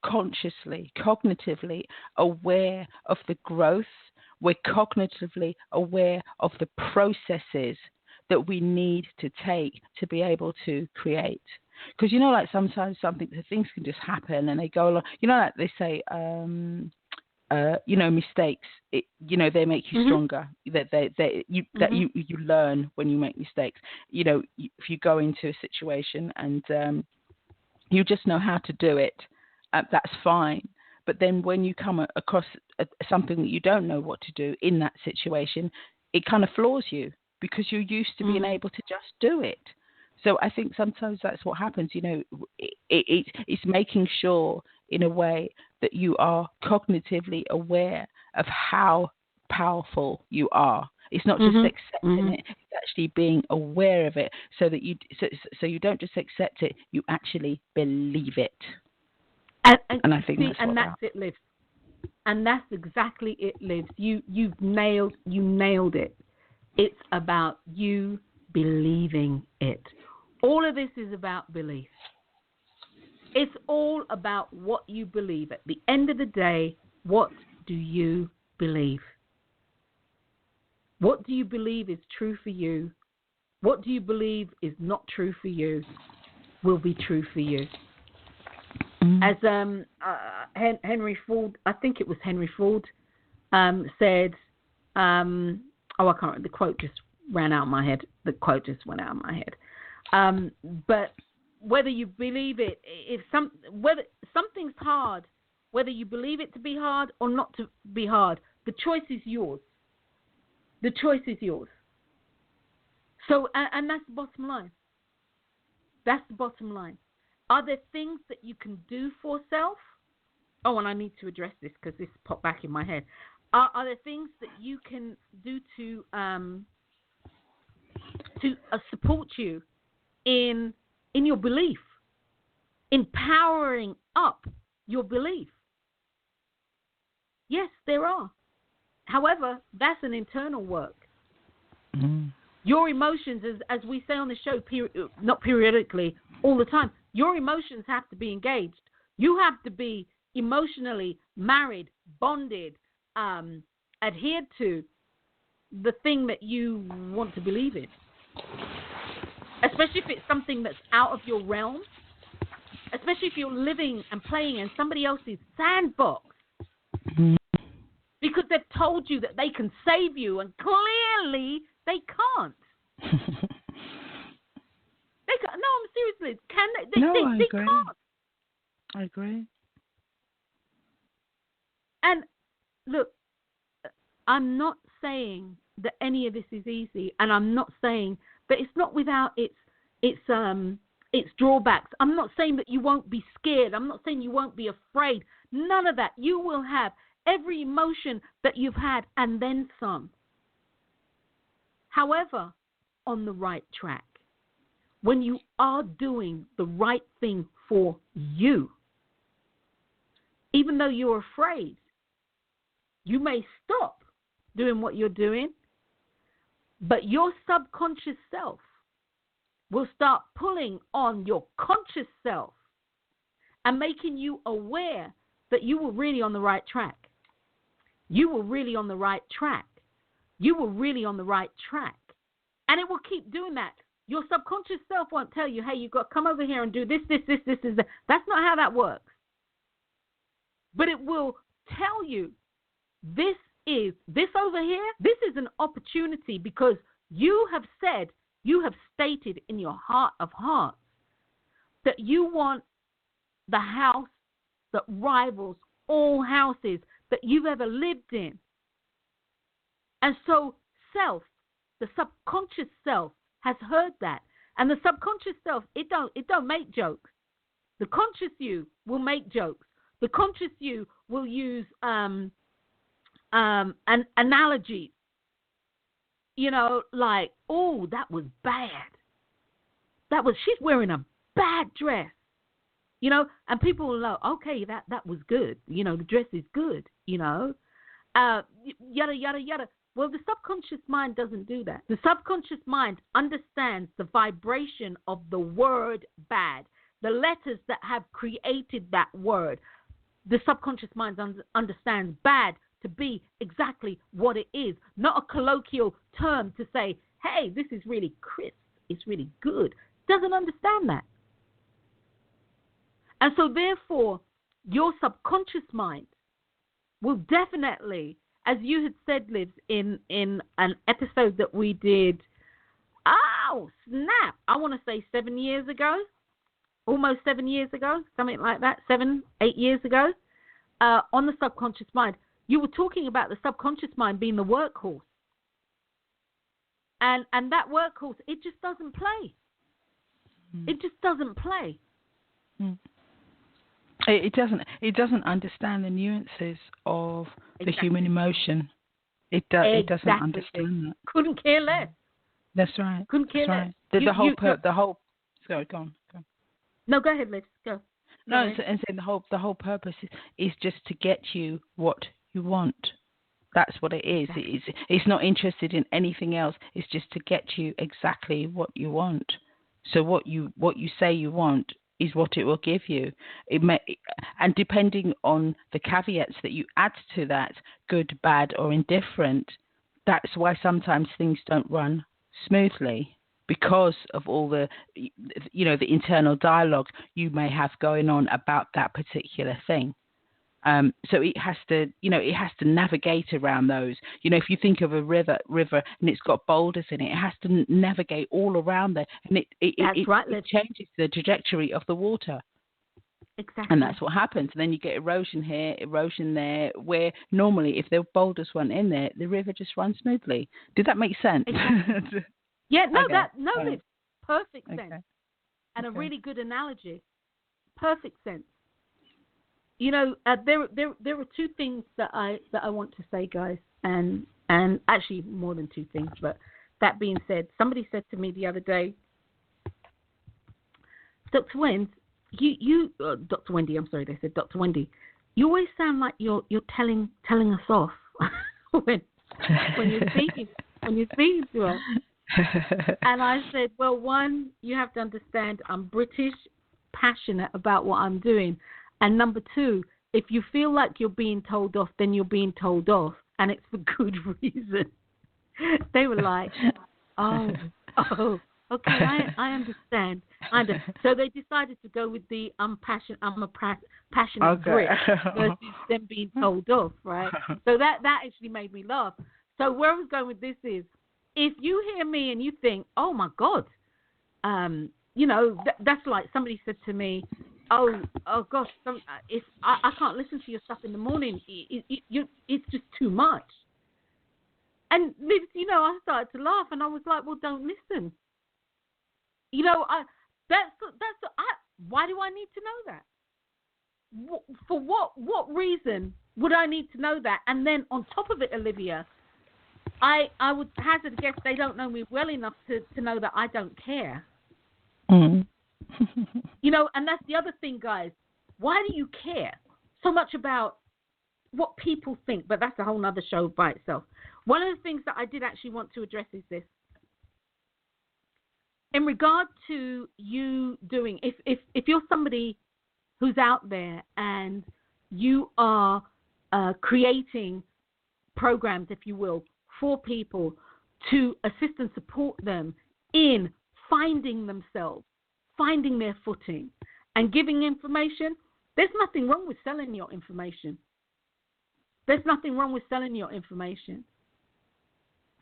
cognitively aware of the growth. We're cognitively aware of the processes that we need to take to be able to create. Because, you know, like sometimes things can just happen and they go along. You know, like they say, mistakes, they make you stronger. That you learn when you make mistakes. If you go into a situation and you just know how to do it, that's fine. But then when you come across something that you don't know what to do in that situation, it kind of floors you because you're used to being able to just do it. So I think sometimes that's what happens. It's making sure in a way that you are cognitively aware of how powerful you are. It's not just accepting it; it's actually being aware of it, so that you don't just accept it; you actually believe it. And I think that's it, Liv. And that's exactly it, Liv. You nailed it. It's about you believing it. All of this is about belief. It's all about what you believe. At the end of the day, what do you believe? What do you believe is true for you? What do you believe is not true for you will be true for you. As Henry Ford, I think it was Henry Ford, said, I can't remember, the quote just ran out of my head. But whether you believe it, whether something's hard, whether you believe it to be hard or not to be hard, the choice is yours. The choice is yours. So, and that's the bottom line. That's the bottom line. Are there things that you can do for self? Oh, and I need to address this because this popped back in my head. Are there things that you can do to support you in your belief, in powering up your belief? Yes, there are. However, that's an internal work. Your emotions, as we say on the show, not periodically, all the time, your emotions have to be engaged. You have to be emotionally married, bonded, adhered to the thing that you want to believe in. Especially if it's something that's out of your realm. Especially if you're living and playing in somebody else's sandbox. Because they've told you that they can save you, and clearly they can't. They can't. No, I'm seriously. Can they? They can't. I agree. And look, I'm not saying that any of this is easy, and I'm not saying that it's not without its drawbacks. I'm not saying that you won't be scared. I'm not saying you won't be afraid. None of that. You will have every emotion that you've had and then some. However, on the right track, when you are doing the right thing for you, even though you're afraid, you may stop doing what you're doing, but your subconscious self will start pulling on your conscious self and making you aware that you were really on the right track. You were really on the right track. You were really on the right track. And it will keep doing that. Your subconscious self won't tell you, hey, you've got to come over here and do this. That's not how that works. But it will tell you, this over here, this is an opportunity because you have said, you have stated in your heart of hearts that you want the house that rivals all houses that you've ever lived in. And so the subconscious self has heard that. And the subconscious self, it don't make jokes. The conscious you will make jokes. The conscious you will use an analogy. Like, oh, that was bad. She's wearing a bad dress. And people will know, okay, that was good. The dress is good, yada, yada, yada. Well, the subconscious mind doesn't do that. The subconscious mind understands the vibration of the word bad, the letters that have created that word. The subconscious mind understands bad to be exactly what it is, not a colloquial term to say, hey, this is really crisp, it's really good. Doesn't understand that. And so therefore, your subconscious mind will definitely, as you had said, Liz, in an episode that we did, oh, snap, I want to say 7 years ago, almost 7 years ago, something like that, 7, 8 years ago, on the subconscious mind. You were talking about the subconscious mind being the workhorse. And that workhorse, it just doesn't play. It just doesn't play. It doesn't understand the nuances of the human emotion. It doesn't understand that. Couldn't care less. That's right. Couldn't care less. Right. The whole. Sorry, go on. No, go ahead, Liz. Go. And saying the whole purpose is just to get you what you want. That's what it is. Exactly. It's not interested in anything else. It's just to get you exactly what you want. So what you say you want is what it will give you. And depending on the caveats that you add to that, good, bad, or indifferent, that's why sometimes things don't run smoothly, because of all the internal dialogue you may have going on about that particular thing. So it has to navigate around those. If you think of a river and it's got boulders in it, it has to navigate all around there, and it changes the trajectory of the water. Exactly. And that's what happens. And then you get erosion here, erosion there, where normally if the boulders weren't in there, the river just runs smoothly. Did that make sense? Exactly. Yeah, no, okay. It's perfect sense. And a really good analogy. Perfect sense. There are two things that I want to say, guys, and actually more than two things. But that being said, somebody said to me the other day, Dr. Wendy, Dr. Wendy, I'm sorry, they said, Dr. Wendy, you always sound like you're telling us off when you're speaking to us. And I said, well, one, you have to understand I'm British, passionate about what I'm doing. And number two, if you feel like you're being told off, then you're being told off. And it's for good reason. They were like, oh, okay, I understand. So they decided to go with the I'm a passionate Brit versus them being told off, right? So that actually made me laugh. So where I was going with this is, if you hear me and you think, oh my God, that's like somebody said to me, oh gosh, if I can't listen to your stuff in the morning, it's just too much. And Liz, I started to laugh, and I was like, well, don't listen. Why do I need to know that? For what reason would I need to know that? And then on top of it, Olivia, I would hazard a guess they don't know me well enough to know that I don't care. Mm. And that's the other thing, guys. Why do you care so much about what people think? But that's a whole other show by itself. One of the things that I did actually want to address is this. In regard to you doing, if you're somebody who's out there and you are creating programs, if you will, for people to assist and support them in finding themselves, finding their footing, and giving information, there's nothing wrong with selling your information. There's nothing wrong with selling your information.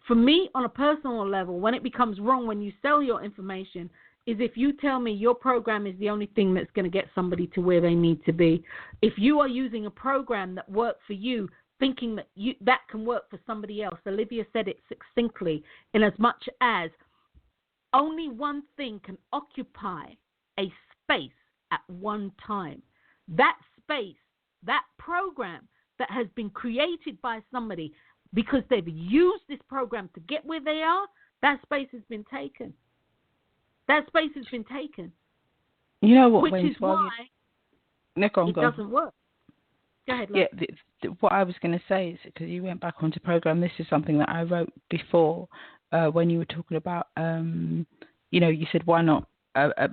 For me, on a personal level, when it becomes wrong when you sell your information is if you tell me your program is the only thing that's going to get somebody to where they need to be. If you are using a program that worked for you, thinking that that can work for somebody else, Olivia said it succinctly, in as much as only one thing can occupy a space at one time. That space, that program that has been created by somebody because they've used this program to get where they are, that space has been taken. That space has been taken. You know what, which is why it doesn't work. Go ahead, Love. Yeah, what I was going to say is, because you went back onto program, this is something that I wrote before when you were talking about, you said why not $1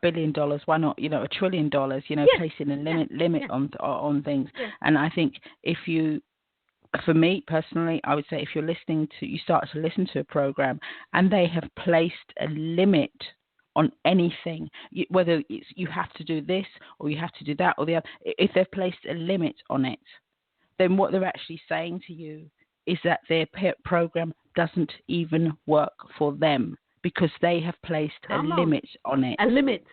billion? Why not, $1 trillion? Placing a limit on things. Yeah. And I think for me personally, I would say if you start to listen to a program and they have placed a limit on anything, whether it's you have to do this or you have to do that or the other, if they've placed a limit on it, then what they're actually saying to you is that their program doesn't even work for them because they have placed a limit on it. A limit.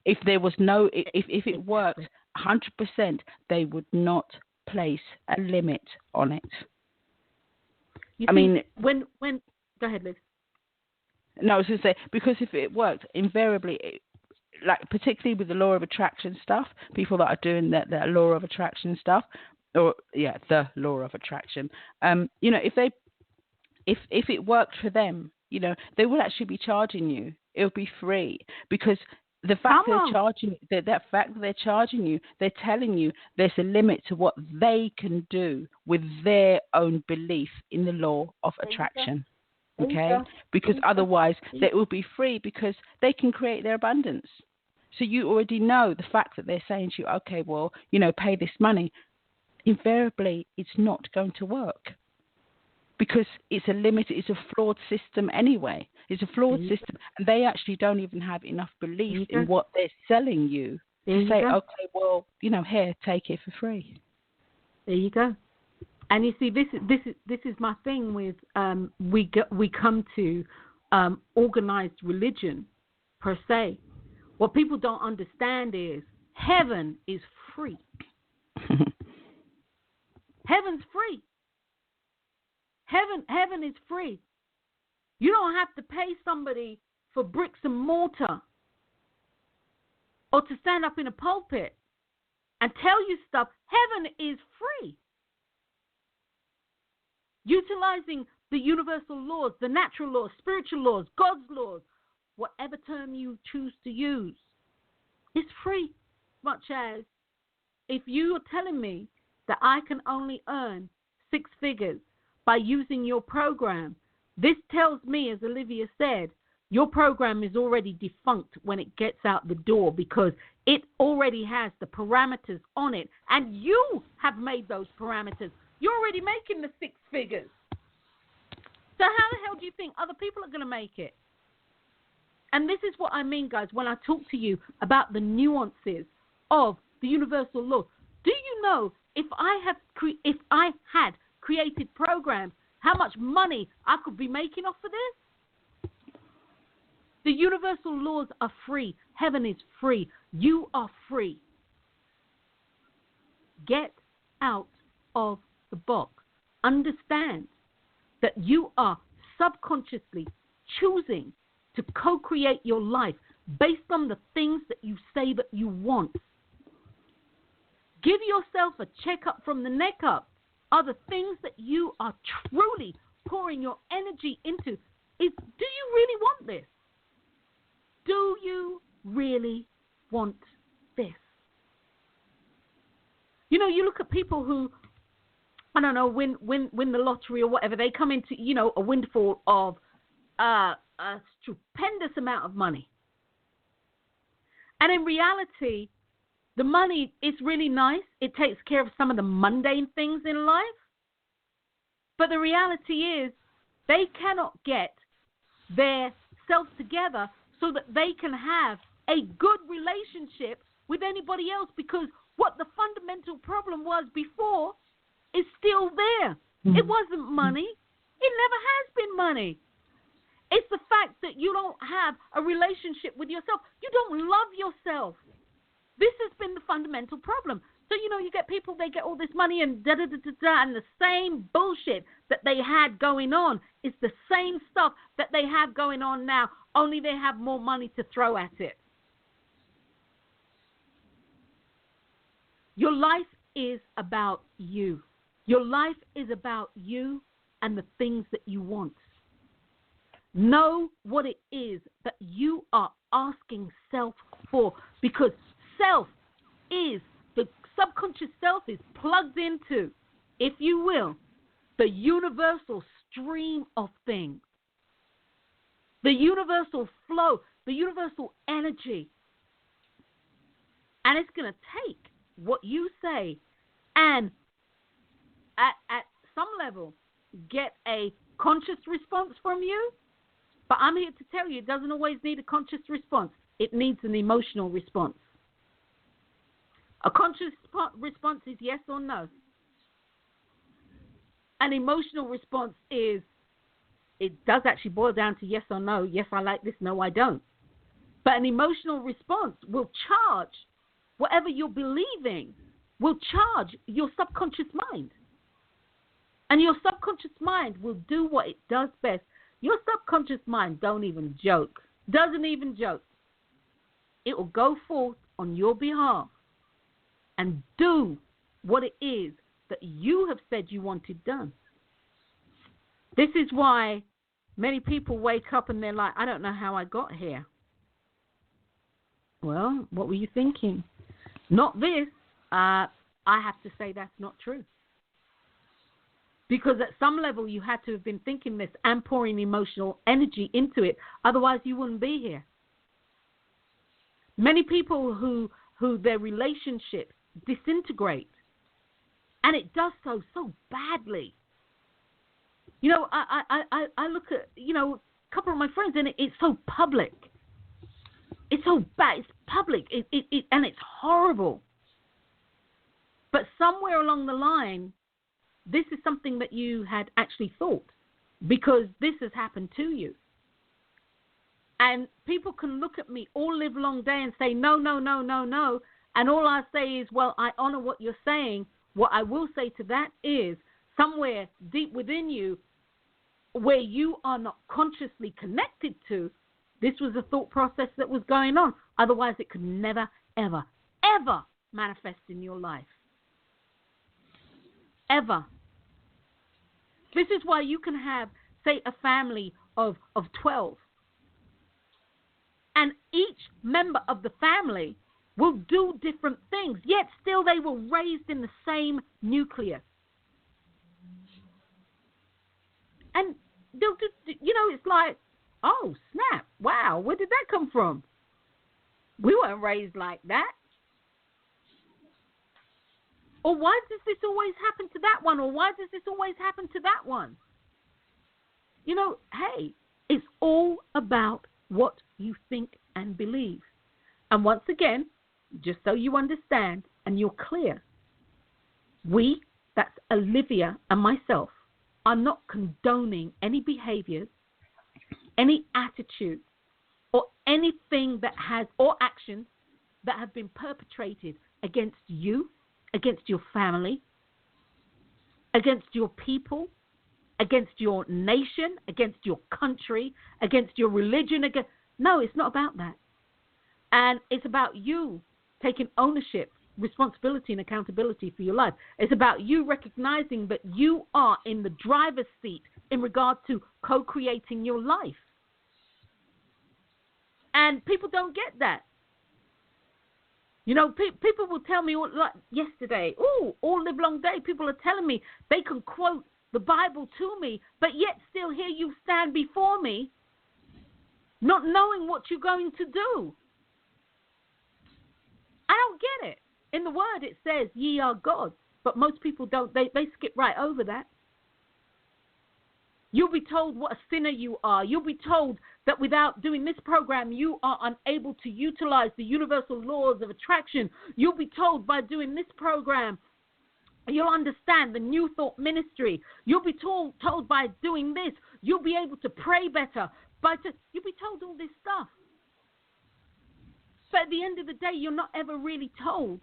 If there was if it worked 100%, they would not place a limit on it. When go ahead, Liz. No, I was going to say, because if it worked, invariably, like particularly with the law of attraction stuff, people that are doing that law of attraction stuff, the law of attraction, if it worked for them, they will actually be charging you. It'll be free because the fact they're charging you, they're telling you there's a limit to what they can do with their own belief in the law of attraction. Okay? Because otherwise they will be free because they can create their abundance. So you already know the fact that they're saying to you, okay, well, pay this money. Invariably, it's not going to work because it's a flawed system anyway. It's a flawed system, and they actually don't even have enough belief in what they're selling you to say, okay, well, here, take it for free. There you go. And you see, this is my thing with we come to organized religion per se. What people don't understand is heaven is free. Heaven's free. Heaven is free. You don't have to pay somebody for bricks and mortar or to stand up in a pulpit and tell you stuff. Heaven is free. Utilizing the universal laws, the natural laws, spiritual laws, God's laws, whatever term you choose to use, is free. Much as if you are telling me that I can only earn 6 figures by using your program, this tells me, as Olivia said, your program is already defunct when it gets out the door because it already has the parameters on it, and you have made those parameters. You're already making the 6 figures. So how the hell do you think other people are going to make it? And this is what I mean, guys, when I talk to you about the nuances of the universal law. Do you know if I had created programs, how much money I could be making off of this? The universal laws are free. Heaven is free. You are free. Get out of the box. Understand that you are subconsciously choosing to co-create your life based on the things that you say that you want. Give yourself a checkup from the neck up. Are the things that you are truly pouring your energy into, do you really want this? Do you really want this? You look at people who, I don't know, win the lottery or whatever. They come into, a windfall of a stupendous amount of money. And in reality, the money is really nice. It takes care of some of the mundane things in life. But the reality is they cannot get their self together so that they can have a good relationship with anybody else, because what the fundamental problem was before is still there. It wasn't money. It never has been money. It's the fact that you don't have a relationship with yourself. You don't love yourself. This has been the fundamental problem. So, you get people, they get all this money and da-da-da-da-da, and the same bullshit that they had going on is the same stuff that they have going on now, only they have more money to throw at it. Your life is about you. Your life is about you and the things that you want. Know what it is that you are asking self for, because self is, the subconscious self is plugged into, if you will, the universal stream of things, the universal flow, the universal energy. And it's going to take what you say and at some level get a conscious response from you. But I'm here to tell you, it doesn't always need a conscious response. It needs an emotional response. A conscious response is yes or no. An emotional response is, it does actually boil down to yes or no. Yes, I like this. No, I don't. But an emotional response will charge whatever you're believing, will charge your subconscious mind. And your subconscious mind will do what it does best. Your subconscious mind don't even joke, doesn't even joke. It will go forth on your behalf and do what it is that you have said you wanted done. This is why many people wake up and they're like, I don't know how I got here. Well, what were you thinking? Not this. I have to say that's not true. Because at some level you had to have been thinking this and pouring emotional energy into it. Otherwise you wouldn't be here. Many people who their relationships disintegrate. And it does so badly. You know, I look at, you know, a couple of my friends and it's so public. It's so bad. It's public. And it's horrible. But somewhere along the line, this is something that you had actually thought because this has happened to you. And people can look at me all live long day and say, no, no, no, no, no. And all I say is, well, I honor what you're saying. What I will say to that is somewhere deep within you where you are not consciously connected to, this was a thought process that was going on. Otherwise, it could never, ever, ever manifest in your life. Ever. This is why you can have, say, a family of 12. And each member of the family will do different things, yet still they were raised in the same nucleus. And, they'll do, you know, it's like, oh, snap, wow, where did that come from? We weren't raised like that. Or why does this always happen to that one? Or why does this always happen to that one? You know, hey, it's all about what you think and believe. And once again, just so you understand and you're clear, we, that's Olivia and myself, are not condoning any behaviors, any attitudes, or anything that has, or actions that have been perpetrated against you, against your family, against your people, against your nation, against your country, against your religion. No, it's not about that. And it's about you taking ownership, responsibility, and accountability for your life. It's about you recognizing that you are in the driver's seat in regard to co-creating your life. And people don't get that. You know, people will tell me, like yesterday, all live long day, people are telling me they can quote the Bible to me, but yet still here you stand before me, not knowing what you're going to do. I don't get it. In the word it says, ye are gods, but most people don't. They skip right over that. You'll be told what a sinner you are. You'll be told that without doing this program, you are unable to utilize the universal laws of attraction. You'll be told by doing this program, you'll understand the New Thought Ministry. You'll be told by doing this, you'll be able to pray better. You'll be told all this stuff. But at the end of the day, you're not ever really told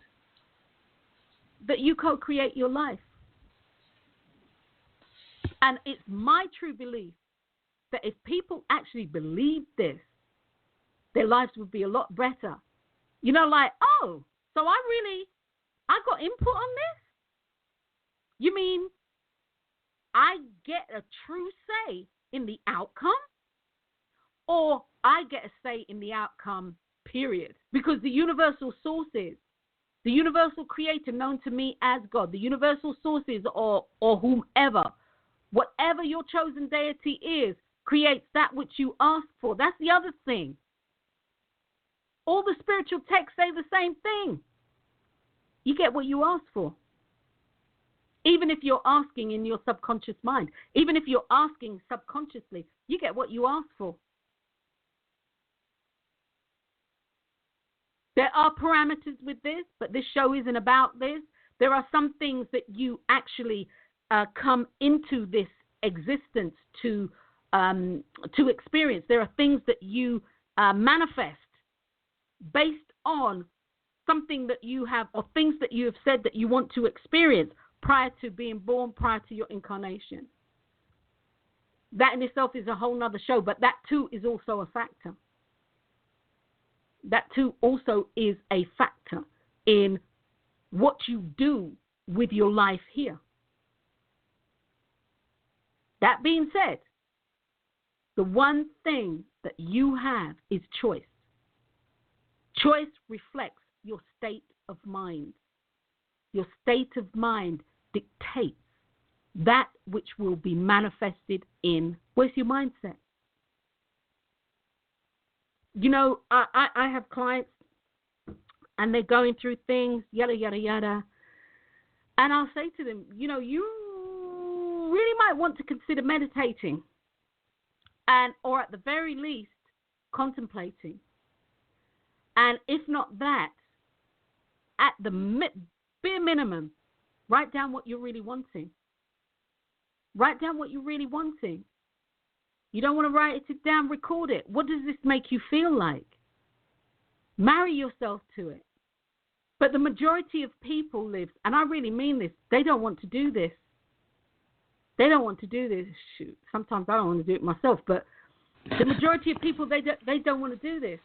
that you co-create your life. And it's my true belief that if people actually believed this, their lives would be a lot better. You know, like, oh, so I got input on this? You mean I get a true say in the outcome? Or I get a say in the outcome, period? Because the universal sources, the universal creator known to me as God, the universal sources or whomever, whatever your chosen deity is, creates that which you ask for. That's the other thing. All the spiritual texts say the same thing. You get what you ask for. Even if you're asking in your subconscious mind, even if you're asking subconsciously, you get what you ask for. There are parameters with this, but this show isn't about this. There are some things that you actually come into this existence to experience. There are things that you manifest based on something that you have, or things that you have said that you want to experience prior to being born, prior to your incarnation. That in itself is a whole nother show, but that too is also a factor. That too also is a factor in what you do with your life here. That being said, the one thing that you have is choice. Choice reflects your state of mind. Your state of mind dictates that which will be manifested in, where's your mindset? You know, I have clients and they're going through things, yada, yada, yada. And I'll say to them, you know, you really might want to consider meditating, and or at the very least, contemplating. And if not that, at the bare minimum, write down what you're really wanting. Write down what you're really wanting. You don't want to write it down, record it. What does this make you feel like? Marry yourself to it. But the majority of people live, and I really mean this, they don't want to do this. They don't want to do this. Shoot, sometimes I don't want to do it myself, but the majority of people, they don't want to do this.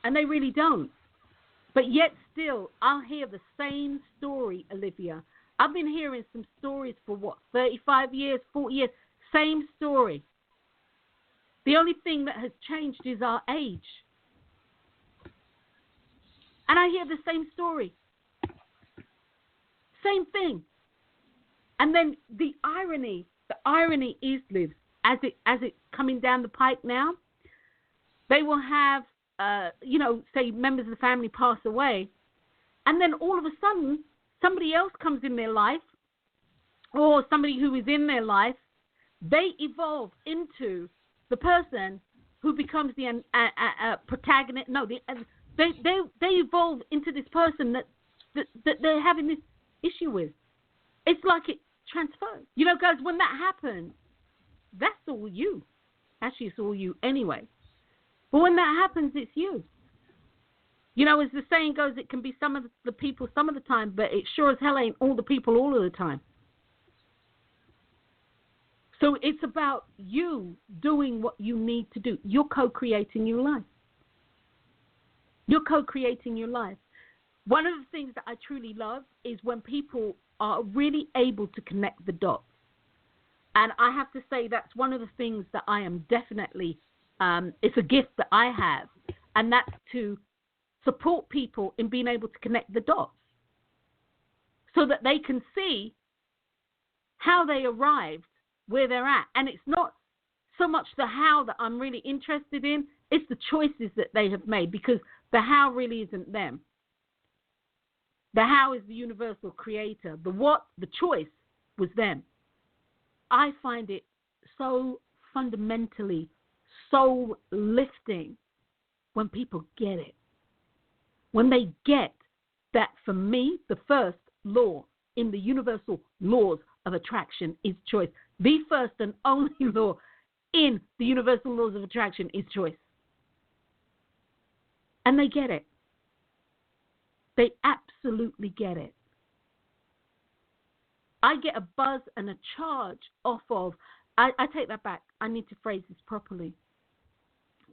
And they really don't. But yet still, I'll hear the same story, Olivia. I've been hearing some stories for, 35 years, 40 years, same story. The only thing that has changed is our age. And I hear the same story. Same thing. And then the irony is, Liv, as it coming down the pike now, they will have, say members of the family pass away, and then all of a sudden, somebody else comes in their life, or somebody who is in their life, they evolve into the person who becomes the protagonist. No, they evolve into this person that they're having this issue with. It's like it transfers. You know, guys, when that happens, that's all you. Actually, it's all you anyway. But when that happens, it's you. You know, as the saying goes, it can be some of the people some of the time, but it sure as hell ain't all the people all of the time. So it's about you doing what you need to do. You're co-creating your life. You're co-creating your life. One of the things that I truly love is when people are really able to connect the dots. And I have to say that's one of the things that I am definitely, it's a gift that I have, and that's to support people in being able to connect the dots so that they can see how they arrived where they're at. And it's not so much the how that I'm really interested in, it's the choices that they have made, because the how really isn't them. The how is the universal creator. The what, the choice, was them. I find it so fundamentally soul lifting when people get it. When they get that, for me, the first law in the universal laws of attraction is choice. The first and only law in the universal laws of attraction is choice. And they get it. They absolutely get it. I get a buzz and a charge off of, I take that back. I need to phrase this properly.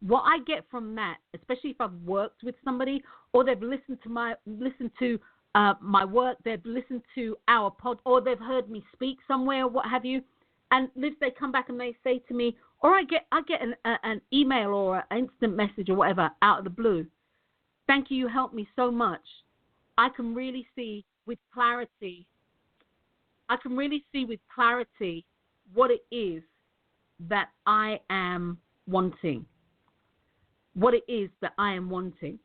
What I get from that, especially if I've worked with somebody or they've listened to my work, they've listened to our pod, or they've heard me speak somewhere, or what have you, and if they come back and they say to me, or I get an email or an instant message or whatever out of the blue, thank you, you helped me so much. I can really see with clarity. What it is that I am wanting. What it is that I am wanting.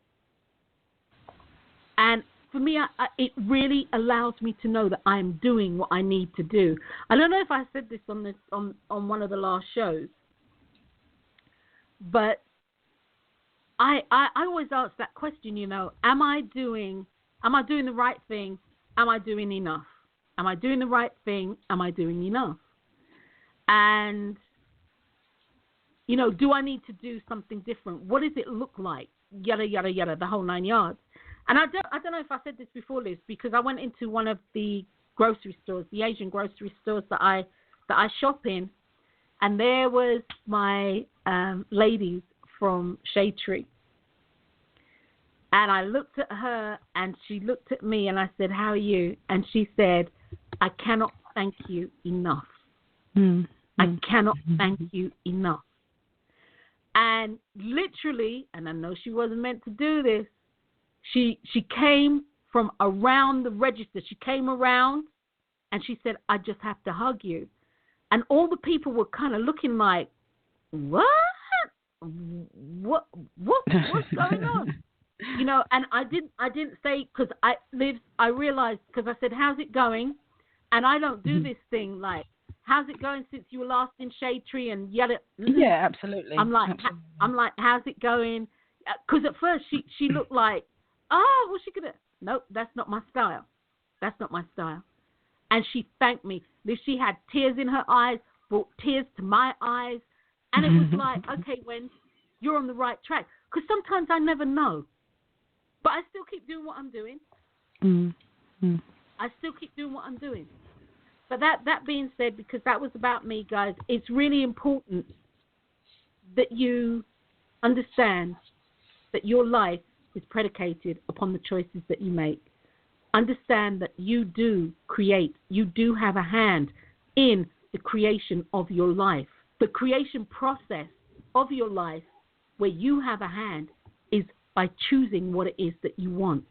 And for me, it really allows me to know that I'm doing what I need to do. I don't know if I said this on one of the last shows, but I always ask that question, you know, am I doing the right thing? Am I doing enough? Am I doing the right thing? Am I doing enough? And, you know, do I need to do something different? What does it look like? Yada, yada, yada, the whole 9 yards. And I don't know if I said this before, Liz, because I went into one of the grocery stores, the Asian grocery stores that I shop in, and there was my ladies from Shade Tree. And I looked at her, and she looked at me, and I said, how are you? And she said, I cannot thank you enough. I cannot thank you enough. And literally, and I know she wasn't meant to do this, she came from around the register. She came around, and she said, I just have to hug you. And all the people were kind of looking like, what? What's going on? You know, and I didn't say, because I realized, because I said, how's it going? And I don't do this thing like, how's it going since you were last in Shade Tree and yada. Yeah, absolutely. I'm like, how's it going? Because at first she looked like, oh, what's she gonna? Nope, that's not my style. That's not my style. And she thanked me. She had tears in her eyes, brought tears to my eyes, and it was like, okay, when you're on the right track. Because sometimes I never know. But I still keep doing what I'm doing. I still keep doing what I'm doing. But that being said, because that was about me, guys, it's really important that you understand that your life is predicated upon the choices that you make. Understand that you do create. You do have a hand in the creation of your life. The creation process of your life, where you have a hand, is by choosing what it is that you want.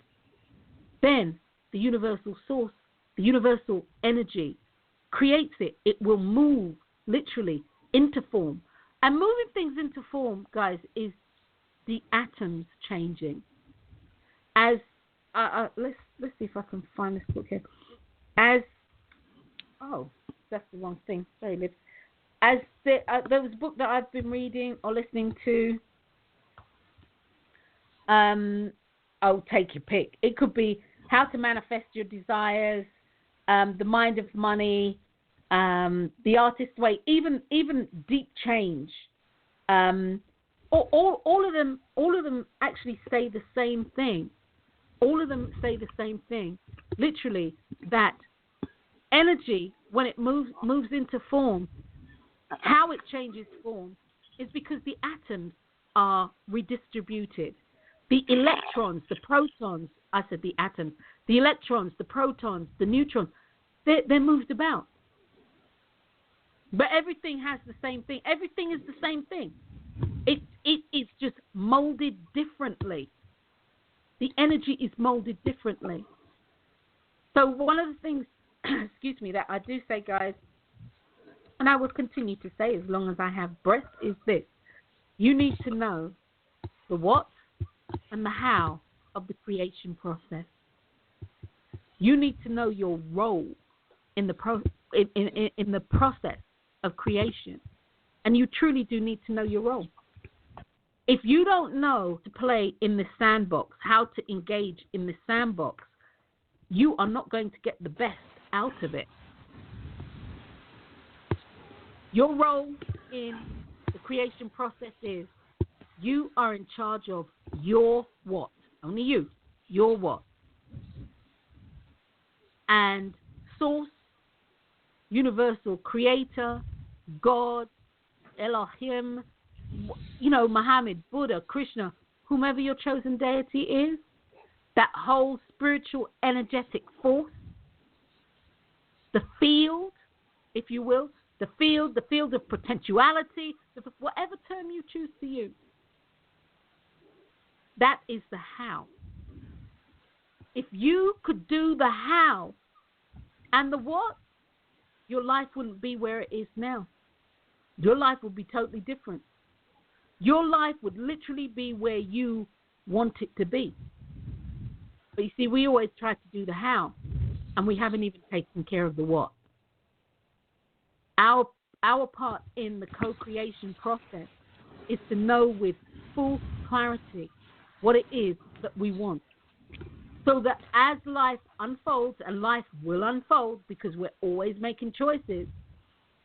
Then the universal source, the universal energy, creates it. It will move literally into form. And moving things into form, guys, is the atoms changing. As let's see if I can find this book here. That's the wrong thing. Sorry, Liv. As there was a book that I've been reading or listening to. Take your pick. It could be How to Manifest Your Desires, The Mind of Money, The Artist's Way, even Deep Change. All of them actually say the same thing. All of them say the same thing. Literally, that energy, when it moves into form, how it changes form is because the atoms are redistributed. The electrons, the protons, I said the atoms, the electrons, the protons, the neutrons, they're moved about. But everything has the same thing. Everything is the same thing. It's just molded differently. The energy is molded differently. So one of the things, that I do say, guys, and I will continue to say as long as I have breath, is this. You need to know the what and the how of the creation process. You need to know your role in the process of creation. And you truly do need to know your role. If you don't know to play in the sandbox, how to engage in the sandbox, you are not going to get the best out of it. Your role in the creation process is you are in charge of your what. Only you. Your what. And source, universal creator, God, Elohim, Muhammad, Buddha, Krishna, whomever your chosen deity is, that whole spiritual energetic force, the field, if you will, the field of potentiality, whatever term you choose to use, that is the how. If you could do the how and the what, your life wouldn't be where it is now. Your life would be totally different. Your life would literally be where you want it to be. But you see, we always try to do the how, and we haven't even taken care of the what. Our part in the co-creation process is to know with full clarity what it is that we want. So that as life unfolds, and life will unfold because we're always making choices,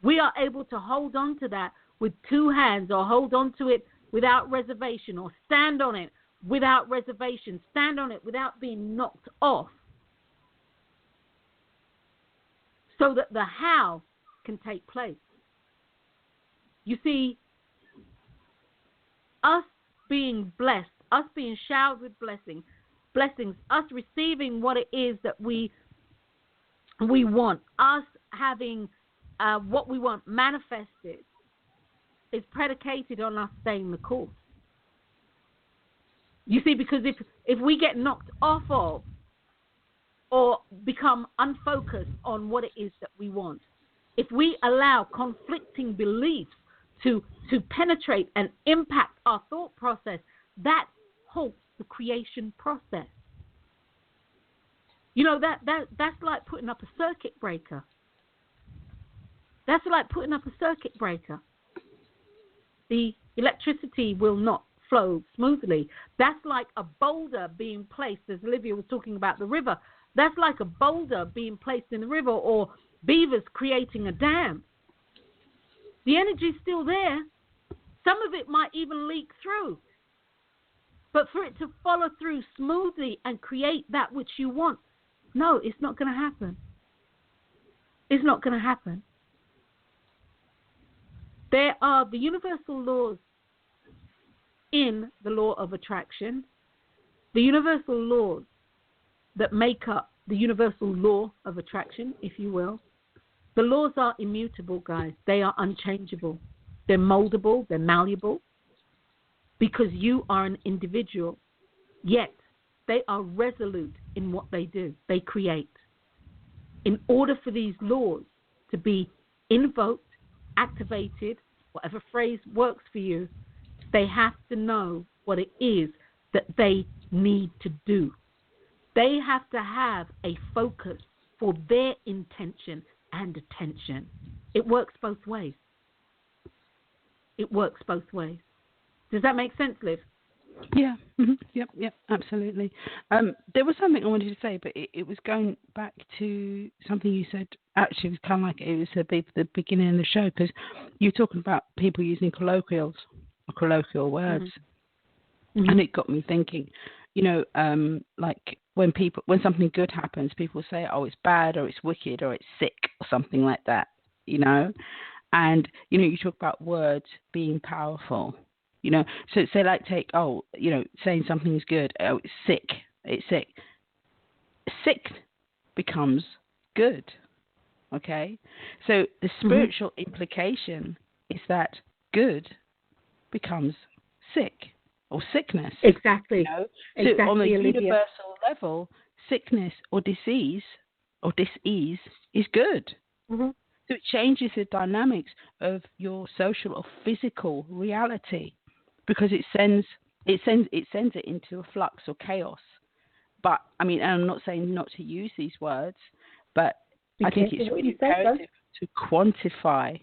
we are able to hold on to that with two hands, or hold on to it without reservation, or stand on it without reservation, stand on it without being knocked off, so that the how can take place. You see, us being blessed, us being showered with blessings, us receiving what it is that we want, us having what we want manifested, is predicated on us staying the course. You see, because if we get knocked off of, or become unfocused on what it is that we want, if we allow conflicting beliefs to penetrate and impact our thought process, that halts the creation process. You know, that's like putting up a circuit breaker. That's like putting up a circuit breaker. The electricity will not flow smoothly. That's like a boulder being placed, as Olivia was talking about the river. That's like a boulder being placed in the river, or beavers creating a dam. The energy's still there. Some of it might even leak through. But for it to follow through smoothly and create that which you want, no, it's not going to happen. It's not going to happen. There are the universal laws in the law of attraction, the universal laws that make up the universal law of attraction, if you will. The laws are immutable, guys. They are unchangeable. They're moldable. They're malleable. Because you are an individual. Yet, they are resolute in what they do. They create. In order for these laws to be invoked, activated, whatever phrase works for you, they have to know what it is that they need to do. They have to have a focus for their intention and attention. It works both ways. It works both ways. Does that make sense, Liv? Yeah. Mm-hmm. Yep, absolutely. There was something I wanted to say, but it was going back to something you said. Actually, it was kind of like it was the beginning of the show, because you're talking about people using colloquial words. Mm-hmm. And it got me thinking, you know, like when something good happens, people say, oh, it's bad, or it's wicked, or it's sick, or something like that, you know. And, you know, you talk about words being powerful, you know. So say like saying something is good, oh, it's sick. Sick becomes good, okay? So the spiritual implication is that good becomes sick. Or sickness. Exactly. You know? So exactly, on the Olivia. universal level, sickness or disease is good. Mm-hmm. So it changes the dynamics of your social or physical reality, because it sends it into a flux or chaos. But I mean, and I'm not saying not to use these words, but I think it's really imperative to quantify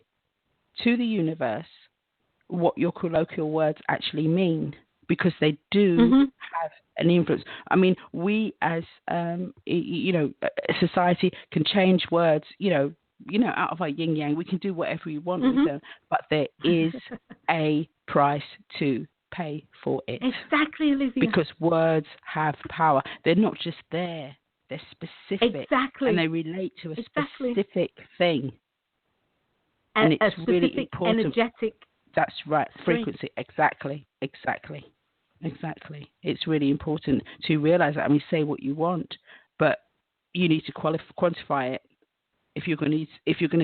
to the universe what your colloquial words actually mean, because they do have an influence. I mean, we as society can change words, you know, out of our yin yang. We can do whatever we want with them, but there is a price to pay for it. Exactly, Olivia. Because words have power. They're not just there; they're specific, and they relate to a specific thing. And it's really important. Energetic. That's right. Frequency. Exactly. It's really important to realize that. I mean, say what you want, but you need to quantify it. If you're going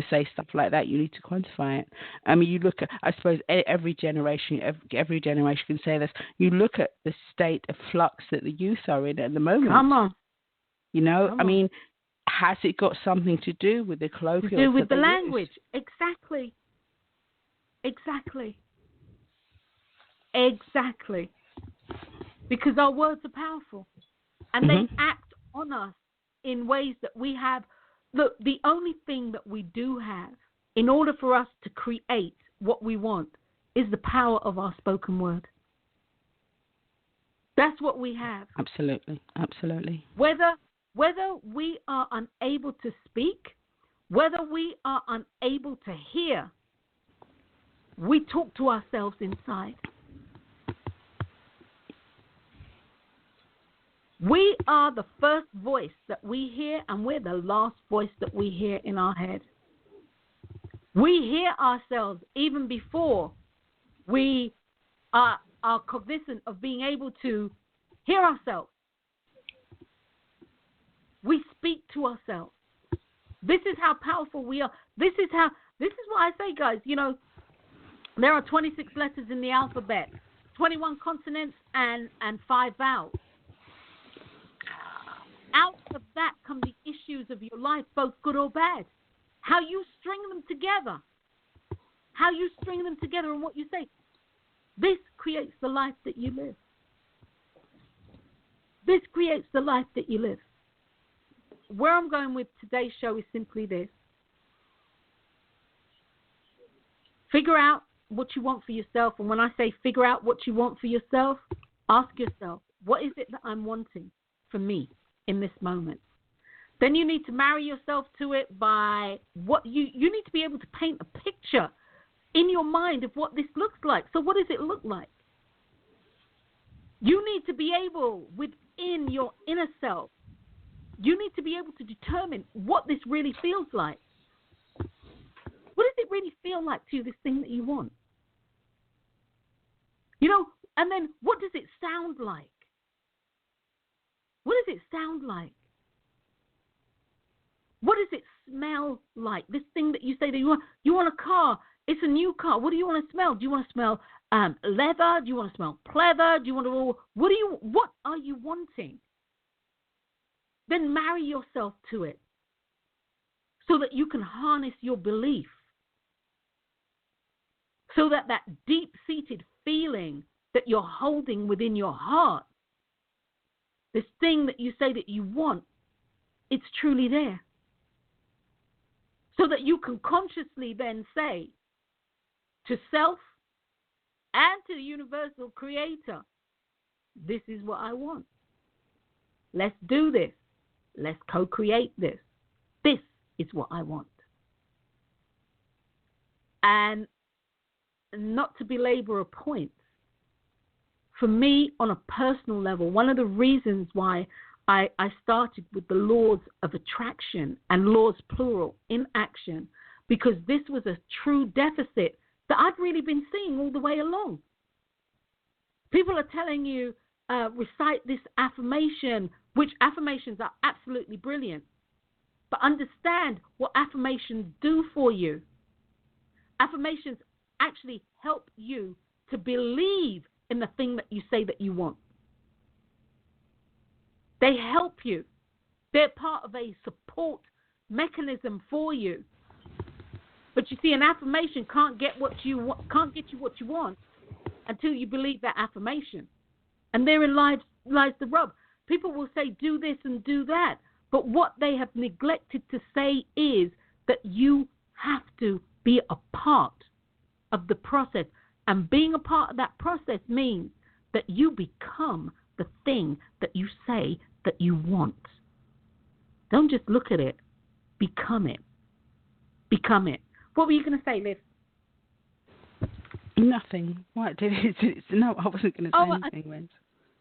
to say stuff like that, you need to quantify it. I mean, you look at, I suppose, every generation can say this. You look at the state of flux that the youth are in at the moment. Come on. You know, I mean, has it got something to do with the colloquial? To do with the language. Exactly. Because our words are powerful, and they act on us in ways that we have. Look, the only thing that we do have in order for us to create what we want is the power of our spoken word. That's what we have. Absolutely. Absolutely. Whether we are unable to speak, whether we are unable to hear, we talk to ourselves inside. We are the first voice that we hear, and we're the last voice that we hear in our head. We hear ourselves even before we are cognizant of being able to hear ourselves. We speak to ourselves. This is how powerful we are. This is what I say, guys. You know, there are 26 letters in the alphabet, 21 consonants and 5 vowels. Out of that come the issues of your life, both good or bad. How you string them together. How you string them together and what you say. This creates the life that you live. This creates the life that you live. Where I'm going with today's show is simply this. Figure out what you want for yourself. And when I say figure out what you want for yourself, ask yourself, what is it that I'm wanting for me in this moment? Then you need to marry yourself to it by what you need to be able to paint a picture in your mind of what this looks like. So what does it look like? You need to be able, within your inner self, you need to be able to determine what this really feels like. What does it really feel like to you, this thing that you want? You know, and then what does it sound like? What does it sound like? What does it smell like? This thing that you say that you want a car. It's a new car. What do you want to smell? Do you want to smell leather? Do you want to smell pleather? Do you want to? What are you wanting? Then marry yourself to it, so that you can harness your belief, so that deep-seated feeling that you're holding within your heart, this thing that you say that you want, it's truly there. So that you can consciously then say to self and to the universal creator, this is what I want. Let's do this. Let's co-create this. This is what I want. And not to belabor a point, for me, on a personal level, one of the reasons why I started with the laws of attraction and laws plural in action, because this was a true deficit that I'd really been seeing all the way along. People are telling you, recite this affirmation, which affirmations are absolutely brilliant. But understand what affirmations do for you. Affirmations actually help you to believe in the thing that you say that you want. They help you. They're part of a support mechanism for you. But you see, an affirmation can't get you what you want until you believe that affirmation. And therein lies the rub. People will say, do this and do that. But what they have neglected to say is that you have to be a part of the process. And being a part of that process means that you become the thing that you say that you want. Don't just look at it. Become it. Become it. What were you going to say, Liv? Nothing. What did it? No, I wasn't going to say anything.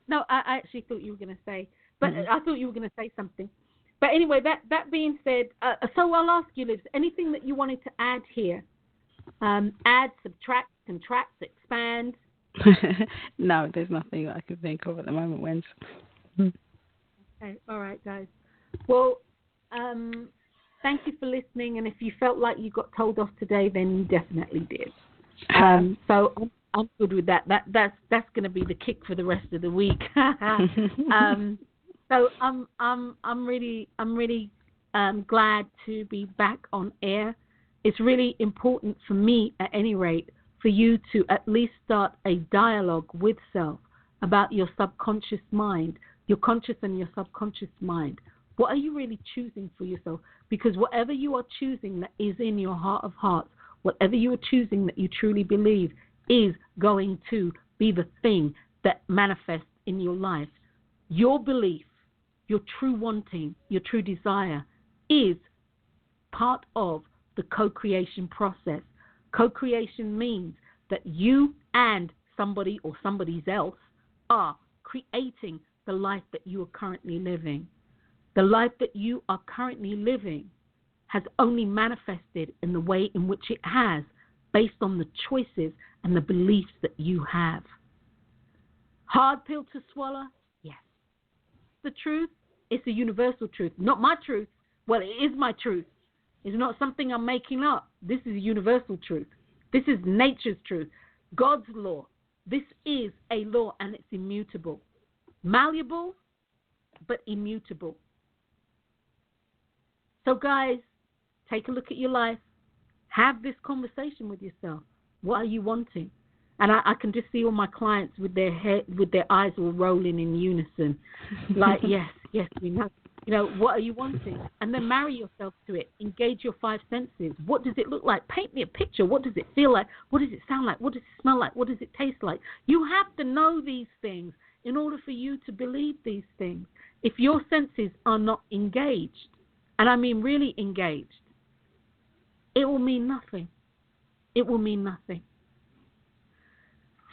No, I actually thought you were going to say, but I thought you were going to say something. But anyway, that being said, so I'll ask you, Liv, anything that you wanted to add here? Add, subtract, contract, expand? No, there's nothing I can think of at the moment, Wens. Okay, all right, guys. Well, thank you for listening, and if you felt like you got told off today, then you definitely did. So I'm good with that. That's going to be the kick for the rest of the week. So I'm really glad to be back on air. It's really important for me, at any rate, for you to at least start a dialogue with self about your subconscious mind, your conscious and your subconscious mind. What are you really choosing for yourself? Because whatever you are choosing that is in your heart of hearts, whatever you are choosing that you truly believe is going to be the thing that manifests in your life, your belief, your true wanting, your true desire is part of the co-creation process. Co-creation means that you and somebody or somebody else are creating the life that you are currently living. The life that you are currently living has only manifested in the way in which it has based on the choices and the beliefs that you have. Hard pill to swallow? Yes. The truth, it's a universal truth. Not my truth. Well, it is my truth. It's not something I'm making up. This is a universal truth. This is nature's truth. God's law. This is a law, and it's immutable. Malleable, but immutable. So, guys, take a look at your life. Have this conversation with yourself. What are you wanting? And I can just see all my clients with their head, with their eyes all rolling in unison. Like, yes, we know. You know, what are you wanting? And then marry yourself to it. Engage your five senses. What does it look like? Paint me a picture. What does it feel like? What does it sound like? What does it smell like? What does it taste like? You have to know these things in order for you to believe these things. If your senses are not engaged, and I mean really engaged, it will mean nothing. It will mean nothing.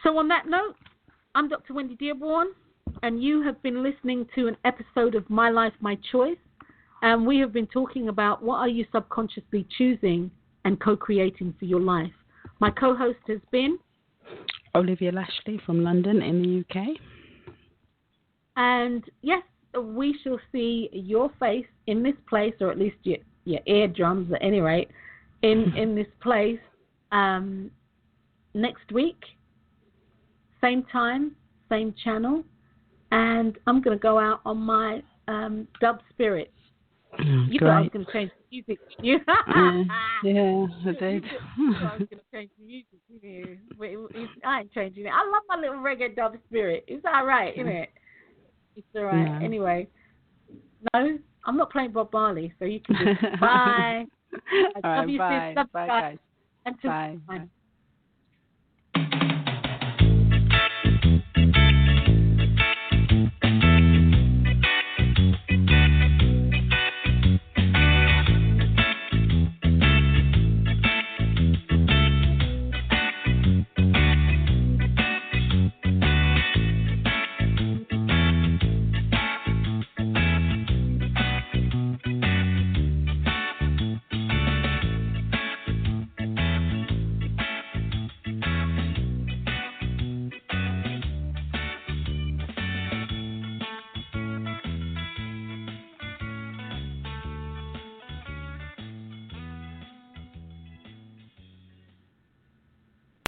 So on that note, I'm Dr. Wendy Dearborne, and you have been listening to an episode of My Life, My Choice, and we have been talking about what are you subconsciously choosing and co-creating for your life. My co-host has been Olivia Lashley from London in the UK. And yes, we shall see your face in this place, or at least your eardrums at any rate, in this place next week. Same time, same channel, and I'm going to go out on my dub spirit. You thought I was going to change the music. Yeah, I did. I was going to change the music. I ain't changing it. I love my little reggae dub spirit. It's all right, isn't it? It's all right. Yeah. Anyway, no, I'm not playing Bob Marley, so you can just bye. All right, bye. Bye, guys. Bye.